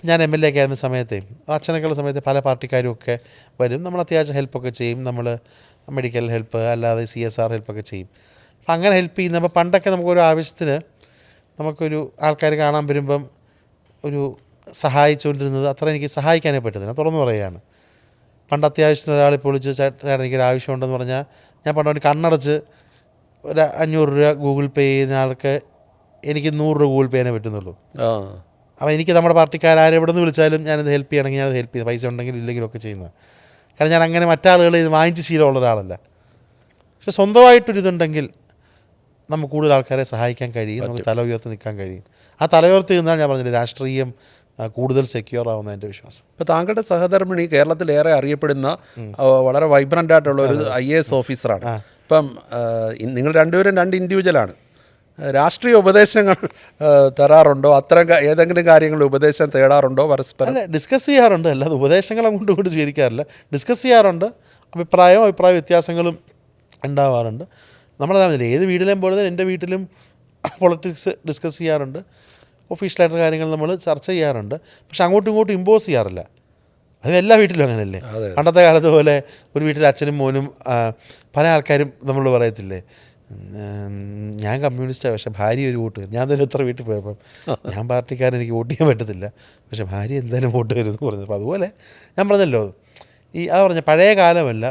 ഞാൻ MLA ഒക്കെ ആയിരുന്ന സമയത്തെ, അച്ഛനൊക്കെയുള്ള സമയത്ത് പല പാർട്ടിക്കാരും ഒക്കെ വരും. നമ്മൾ അത്യാവശ്യം ഹെൽപ്പൊക്കെ ചെയ്യും. നമ്മൾ മെഡിക്കൽ ഹെൽപ്പ് അല്ലാതെ CSR ഹെൽപ്പൊക്കെ ചെയ്യും. അപ്പം അങ്ങനെ ഹെൽപ്പ് ചെയ്യുന്ന, അപ്പോൾ പണ്ടൊക്കെ നമുക്കൊരു ആവശ്യത്തിന് നമുക്കൊരു ആൾക്കാർ കാണാൻ വരുമ്പം ഒരു സഹായിച്ചുകൊണ്ടിരുന്നത് അത്ര എനിക്ക് സഹായിക്കാനേ പറ്റുന്നില്ല, തുറന്നു പറയുകയാണ്. പണ്ട് അത്യാവശ്യത്തിന് ഒരാളിപ്പോൾ വിളിച്ച് ചേട്ടൻ എനിക്കൊരു ആവശ്യമുണ്ടെന്ന് പറഞ്ഞാൽ, ഞാൻ പണ്ട് കണ്ണടച്ച് ഒരു 500 രൂപ ഗൂഗിൾ പേ ചെയ്യുന്ന ആൾക്ക് എനിക്ക് 100 രൂപ ഗൂഗിൾ പേ ചെയ്യാനേ പറ്റുന്നുള്ളൂ. അപ്പോൾ എനിക്ക് നമ്മുടെ പാർട്ടിക്കാരും എവിടെ നിന്ന് വിളിച്ചാലും ഞാനത് ഹെൽപ്പ് ചെയ്യണമെങ്കിൽ ഞാനത് ഹെൽപ്പ് ചെയ്യും, പൈസ ഉണ്ടെങ്കിൽ ഇല്ലെങ്കിലും ഒക്കെ ചെയ്യുന്നത്. കാരണം ഞാൻ അങ്ങനെ മറ്റാളുകളെ ഇത് വാങ്ങിച്ച് ശീലമുള്ള ഒരാളല്ല. പക്ഷെ സ്വന്തമായിട്ടൊരിതുണ്ടെങ്കിൽ നമുക്ക് കൂടുതൽ ആൾക്കാരെ സഹായിക്കാൻ കഴിയും, നമുക്ക് തല ഉയർത്തി നിൽക്കാൻ കഴിയും. ആ തല ഉയർത്തി നിന്നാൽ ഞാൻ പറഞ്ഞില്ല, രാഷ്ട്രീയം കൂടുതൽ സെക്യൂർ ആവുന്ന എൻ്റെ വിശ്വാസം. ഇപ്പോൾ താങ്കളുടെ സഹധർമ്മിണി കേരളത്തിലേറെ അറിയപ്പെടുന്ന വളരെ വൈബ്രൻ്റ് ആയിട്ടുള്ള ഒരു IAS ഓഫീസറാണ്. ഇപ്പം നിങ്ങൾ രണ്ടുപേരും രണ്ട് ഇൻഡിവിജ്വലാണ്. രാഷ്ട്രീയ ഉപദേശങ്ങൾ തരാറുണ്ടോ? അത്തരം ഏതെങ്കിലും കാര്യങ്ങൾ ഉപദേശം തേടാറുണ്ടോ പരസ്പരം? അല്ല, ഡിസ്കസ് ചെയ്യാറുണ്ട്. അല്ലാതെ ഉപദേശങ്ങൾ അങ്ങോട്ട് ഇങ്ങോട്ട് സ്വീകരിക്കാറില്ല. ഡിസ്കസ് ചെയ്യാറുണ്ട്. അഭിപ്രായ വ്യത്യാസങ്ങളും ഉണ്ടാവാറുണ്ട്. നമ്മളറിയാമില്ല, ഏത് വീട്ടിലും പോലെ തന്നെ എൻ്റെ വീട്ടിലും പൊളിറ്റിക്സ് ഡിസ്കസ് ചെയ്യാറുണ്ട്. ഒഫീഷ്യലായിട്ടുള്ള കാര്യങ്ങൾ നമ്മൾ ചർച്ച ചെയ്യാറുണ്ട്. പക്ഷെ അങ്ങോട്ടും ഇങ്ങോട്ടും ഇമ്പോസ് ചെയ്യാറില്ല. അത് എല്ലാ വീട്ടിലും അങ്ങനെയല്ലേ? പണ്ടത്തെ കാലത്ത് പോലെ ഒരു വീട്ടിൽ അച്ഛനും മോനും പല ആൾക്കാരും നമ്മൾ പറയത്തില്ലേ, ഞാൻ കമ്മ്യൂണിസ്റ്റാണ് പക്ഷേ ഭാര്യ ഒരു വോട്ട് വരും. ഞാൻ തന്നെ എത്ര വീട്ടിൽ പോയപ്പം ഞാൻ പാർട്ടിക്കാരൻ, എനിക്ക് വോട്ട് ചെയ്യാൻ പറ്റത്തില്ല, പക്ഷേ ഭാര്യ എന്തായാലും വോട്ട് വരുമെന്ന് പറഞ്ഞത്. അപ്പോൾ അതുപോലെ ഞാൻ പറഞ്ഞല്ലോ, അത് പറഞ്ഞ പഴയ കാലമല്ല.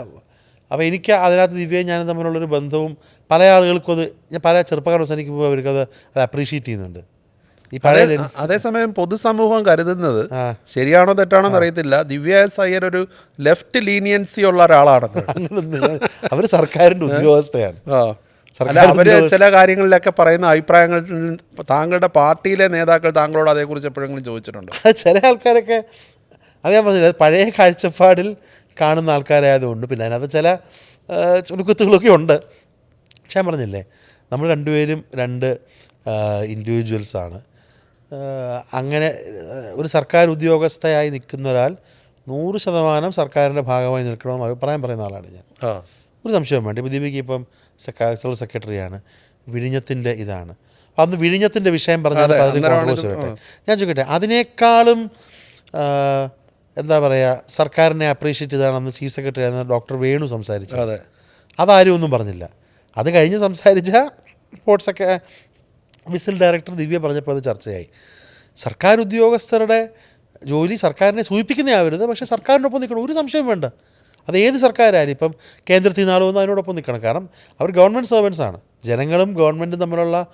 അപ്പോൾ എനിക്ക് അതിനകത്ത് ദിവ്യയും ഞാനും തമ്മിലുള്ളൊരു ബന്ധവും പല ആളുകൾക്കും ഞാൻ പല ചെറുപ്പക്കാർ സംസാരിക്കുമ്പോൾ അവർക്കത് അത് ചെയ്യുന്നുണ്ട്. ഈ പഴയ അതേസമയം പൊതുസമൂഹം കരുതുന്നത് ശരിയാണോ തെറ്റാണോ എന്നറിയത്തില്ല, ദിവ്യ എസ് അയ്യർ ഒരു ലെഫ്റ്റ് ലീനിയൻസി ഉള്ള ഒരാളാണ്. അവർ സർക്കാരിൻ്റെ ഉദ്യോഗസ്ഥയാണ്. അവര് ചില കാര്യങ്ങളിലൊക്കെ പറയുന്ന അഭിപ്രായങ്ങൾ താങ്കളുടെ പാർട്ടിയിലെ നേതാക്കൾ താങ്കളോട് അതേക്കുറിച്ച് എപ്പോഴെങ്കിലും ചോദിച്ചിട്ടുണ്ടോ? ചില ആൾക്കാരൊക്കെ അത് ഞാൻ പറഞ്ഞില്ല, പഴയ കാഴ്ചപ്പാടിൽ കാണുന്ന ആൾക്കാരായതുകൊണ്ട് പിന്നെ അതിനകത്ത് ചില ചുരുക്കത്തുകളൊക്കെ ഉണ്ട്. പക്ഷെ ഞാൻ പറഞ്ഞില്ലേ, നമ്മൾ രണ്ടുപേരും രണ്ട് ഇൻഡിവിജ്വൽസാണ്. അങ്ങനെ ഒരു സർക്കാർ ഉദ്യോഗസ്ഥയായി നിൽക്കുന്ന ഒരാൾ 100% സർക്കാരിൻ്റെ ഭാഗമായി നിൽക്കണമെന്ന് അഭിപ്രായം പറയുന്ന ആളാണ് ഞാൻ. ഒരു സംശയം വേണ്ട. ഇപ്പോൾ ദീപിക ഇപ്പം കൾച്ചറൽ സെക്രട്ടറിയാണ്, വിഴിഞ്ഞത്തിൻ്റെ ഇതാണ്. അന്ന് വിഴിഞ്ഞത്തിൻ്റെ വിഷയം പറഞ്ഞാൽ ഞാൻ ചോദിക്കട്ടെ, അതിനേക്കാളും എന്താ പറയുക, സർക്കാരിനെ അപ്രീഷിയേറ്റ് ചെയ്താണ് അന്ന് ചീഫ് സെക്രട്ടറി ആയിരുന്ന ഡോക്ടർ വേണു സംസാരിച്ചത്. അതാരും ഒന്നും പറഞ്ഞില്ല. അത് കഴിഞ്ഞ് സംസാരിച്ച സ്പോർട്സൊക്കെ വിസിൽ ഡയറക്ടർ ദിവ്യ പറഞ്ഞപ്പോൾ അത് ചർച്ചയായി. സർക്കാർ ഉദ്യോഗസ്ഥരുടെ ജോലി സർക്കാരിനെ സൂചിപ്പിക്കുന്നതാവരുത്, പക്ഷേ സർക്കാരിനൊപ്പം നിൽക്കണം, ഒരു സംശയം വേണ്ട. അത് ഏത് സർക്കാരായാലും, ഇപ്പം കേന്ദ്രത്തിൽ നിന്ന് ആൾ വന്ന് അതിനോടൊപ്പം നിൽക്കണം. കാരണം അവർ ഗവൺമെൻറ് സർവൻസാണ്. ജനങ്ങളും ഗവൺമെൻറ്റും തമ്മിലുള്ള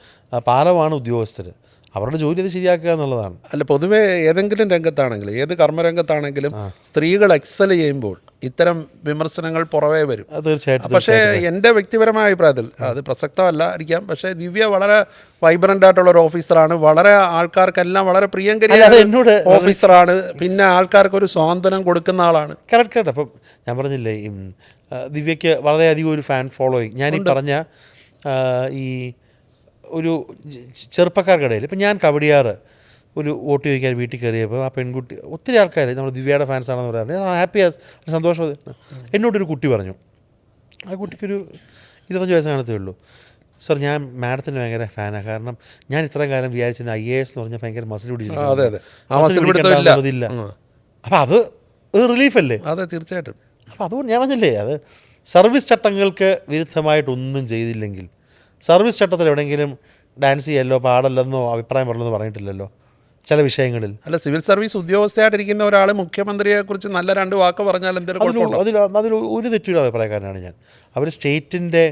പാലമാണ് ഉദ്യോഗസ്ഥർ. അവരുടെ ജോലി അത് ശരിയാക്കുക എന്നുള്ളതാണ്. അല്ല, പൊതുവേ ഏതെങ്കിലും രംഗത്താണെങ്കിലും ഏത് കർമ്മരംഗത്താണെങ്കിലും സ്ത്രീകൾ എക്സൽ ചെയ്യുമ്പോൾ ഇത്തരം വിമർശനങ്ങൾ പുറവേ വരും. തീർച്ചയായിട്ടും. പക്ഷേ എൻ്റെ വ്യക്തിപരമായ അഭിപ്രായത്തിൽ അത് പ്രസക്തമല്ല ആയിരിക്കാം, പക്ഷേ ദിവ്യ വളരെ വൈബ്രൻ്റ് ആയിട്ടുള്ള ഒരു ഓഫീസറാണ്. വളരെ ആൾക്കാർക്കെല്ലാം വളരെ പ്രിയങ്കരിയ ഓഫീസറാണ്. പിന്നെ ആൾക്കാർക്കൊരു സ്വാതന്ത്ര്യം കൊടുക്കുന്ന ആളാണ്. കറക്റ്റ്. അപ്പം ഞാൻ പറഞ്ഞില്ലേ, ദിവ്യയ്ക്ക് വളരെയധികം ഒരു ഫാൻ ഫോളോയിങ്. ഞാനീ പറഞ്ഞ ഈ ഒരു ചെറുപ്പക്കാർക്കിടയിൽ ഇപ്പം ഞാൻ കവടിയാറ് ഒരു വോട്ട് ചോദിക്കാൻ വീട്ടിൽ കയറിയപ്പോൾ ആ പെൺകുട്ടി, ഒത്തിരി ആൾക്കാർ നമ്മൾ ദിവ്യയുടെ ഫാൻസാണെന്ന് പറയാറുണ്ട്. ഹാപ്പി സന്തോഷം. എന്നോടൊരു കുട്ടി പറഞ്ഞു, ആ കുട്ടിക്കൊരു 25 വയസ്സ് കാണത്തേ ഉള്ളൂ, സാർ ഞാൻ മാഡത്തിന് ഭയങ്കര ഫാനാണ്, കാരണം ഞാൻ ഇത്രയും കാലം വിചാരിച്ചിരുന്ന IAS എന്ന് പറഞ്ഞാൽ ഭയങ്കര മസിൽ പിടിച്ചില്ല. അപ്പം അത് ഒരു റിലീഫല്ലേ? അതെ, തീർച്ചയായിട്ടും. അപ്പം അതുകൊണ്ട് ഞാൻ പറഞ്ഞില്ലേ, അത് സർവീസ് ചട്ടങ്ങൾക്ക് വിരുദ്ധമായിട്ടൊന്നും ചെയ്തില്ലെങ്കിൽ, സർവീസ് ചട്ടത്തിൽ എവിടെയെങ്കിലും ഡാൻസ് ചെയ്യല്ലോ പാടല്ലെന്നോ അഭിപ്രായം പറഞ്ഞെന്ന് പറഞ്ഞിട്ടില്ലല്ലോ ചില വിഷയങ്ങളിൽ. അല്ല, സിവിൽ സർവീസ് ഉദ്യോഗസ്ഥയായിട്ടിരിക്കുന്ന ഒരാൾ മുഖ്യമന്ത്രിയെക്കുറിച്ച് നല്ല 2 വാക്ക് പറഞ്ഞാൽ എന്തൊരു കുഴപ്പമുണ്ടോ? അതിൽ ഒരു തെറ്റുള്ള അഭിപ്രായക്കാരനാണ് ഞാൻ. അവർ സ്റ്റേറ്റിൻ്റെ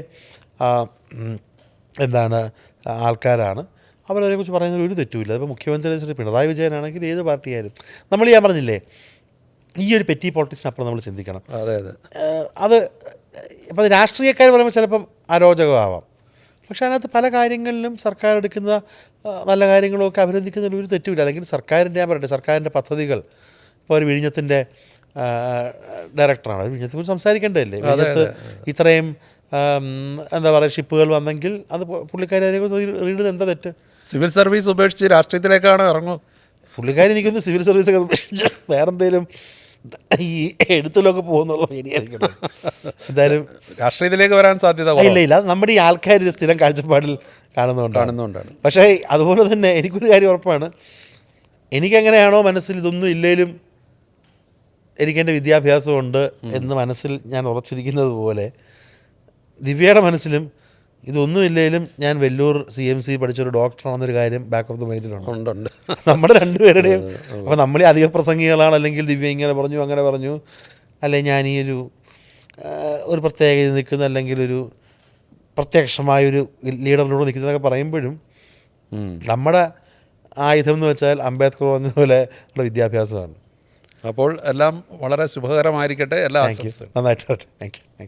ആൾക്കാരാണ്, അവരതിനെക്കുറിച്ച് പറയുന്നതിൽ ഒരു തെറ്റുമില്ല. അതിപ്പോൾ മുഖ്യമന്ത്രി പിണറായി വിജയനാണെങ്കിൽ ഏത് പാർട്ടിയായാലും നമ്മൾ, ഞാൻ പറഞ്ഞില്ലേ, ഈ ഒരു പെറ്റി പോളിറ്റിക്സിനപ്പുറം നമ്മൾ ചിന്തിക്കണം. അത് ഇപ്പം രാഷ്ട്രീയക്കാർ പറയുമ്പോൾ ചിലപ്പം അരോചകമാവാം, പക്ഷേ അതിനകത്ത് പല കാര്യങ്ങളിലും സർക്കാർ എടുക്കുന്ന നല്ല കാര്യങ്ങളൊക്കെ അഭിനന്ദിക്കുന്നതിൽ ഒരു തെറ്റുമില്ല. അല്ലെങ്കിൽ സർക്കാരിൻ്റെ, ഞാൻ പറയട്ടെ, സർക്കാരിൻ്റെ പദ്ധതികൾ, ഇപ്പോൾ ഒരു വിഴിഞ്ഞത്തിൻ്റെ ഡയറക്ടറാണ്, അത് വിഴിഞ്ഞത്തെക്കുറിച്ച് സംസാരിക്കേണ്ടതല്ലേ? വിഴിഞ്ഞത്ത് ഇത്രയും എന്താ പറയുക ഷിപ്പുകൾ വന്നെങ്കിൽ അത് പുള്ളിക്കാരി അതിനെക്കുറിച്ച് റീഡ് എന്താ തെറ്റ്? സിവിൽ സർവീസ് ഉപേക്ഷിച്ച് രാഷ്ട്രീയത്തിലേക്കാണ് ഇറങ്ങും പുള്ളിക്കാരി. എനിക്കൊന്ന് സിവിൽ സർവീസൊക്കെ ഉപേക്ഷിച്ച് വേറെന്തെങ്കിലും ഈ എഴുത്തിലൊക്കെ പോകുന്നുള്ള പേടിയായിരിക്കും. എന്തായാലും രാഷ്ട്രീയത്തിലേക്ക് വരാൻ സാധ്യത ഇല്ല. നമ്മുടെ ഈ ആൾക്കാർ ഇത് സ്ഥിരം കാഴ്ചപ്പാടിൽ കാണുന്നതുകൊണ്ടാണ്. പക്ഷേ അതുപോലെ തന്നെ എനിക്കൊരു കാര്യം ഉറപ്പാണ്, എനിക്കെങ്ങനെയാണോ മനസ്സിൽ ഇതൊന്നും ഇല്ലേലും എനിക്കെൻ്റെ വിദ്യാഭ്യാസമുണ്ട് എന്ന് മനസ്സിൽ ഞാൻ ഉറച്ചിരിക്കുന്നത് പോലെ ദിവ്യയുടെ മനസ്സിലും ഇതൊന്നുമില്ലെങ്കിലും ഞാൻ വെല്ലൂർ CMC പഠിച്ചൊരു ഡോക്ടറാണെന്നൊരു കാര്യം ബാക്ക് ഓഫ് ദ മൈൻഡിലുണ്ട്. നമ്മുടെ രണ്ടുപേരുടെയും. അപ്പോൾ നമ്മൾ അധിക പ്രസംഗികളാണ്, അല്ലെങ്കിൽ ദിവ്യ ഇങ്ങനെ പറഞ്ഞു അങ്ങനെ പറഞ്ഞു, അല്ലെങ്കിൽ ഞാൻ ഈ ഒരു പ്രത്യേക നിൽക്കുന്ന, അല്ലെങ്കിൽ ഒരു പ്രത്യക്ഷമായൊരു ലീഡറിലൂടെ നിൽക്കുന്നതൊക്കെ പറയുമ്പോഴും നമ്മുടെ ആയുധം എന്ന് വെച്ചാൽ അംബേദ്കർ പറഞ്ഞ പോലെ ഉള്ള വിദ്യാഭ്യാസമാണ്. അപ്പോൾ എല്ലാം വളരെ ശുഭകരമായിരിക്കട്ടെ. എല്ലാ നന്നായിട്ട്. Thank you.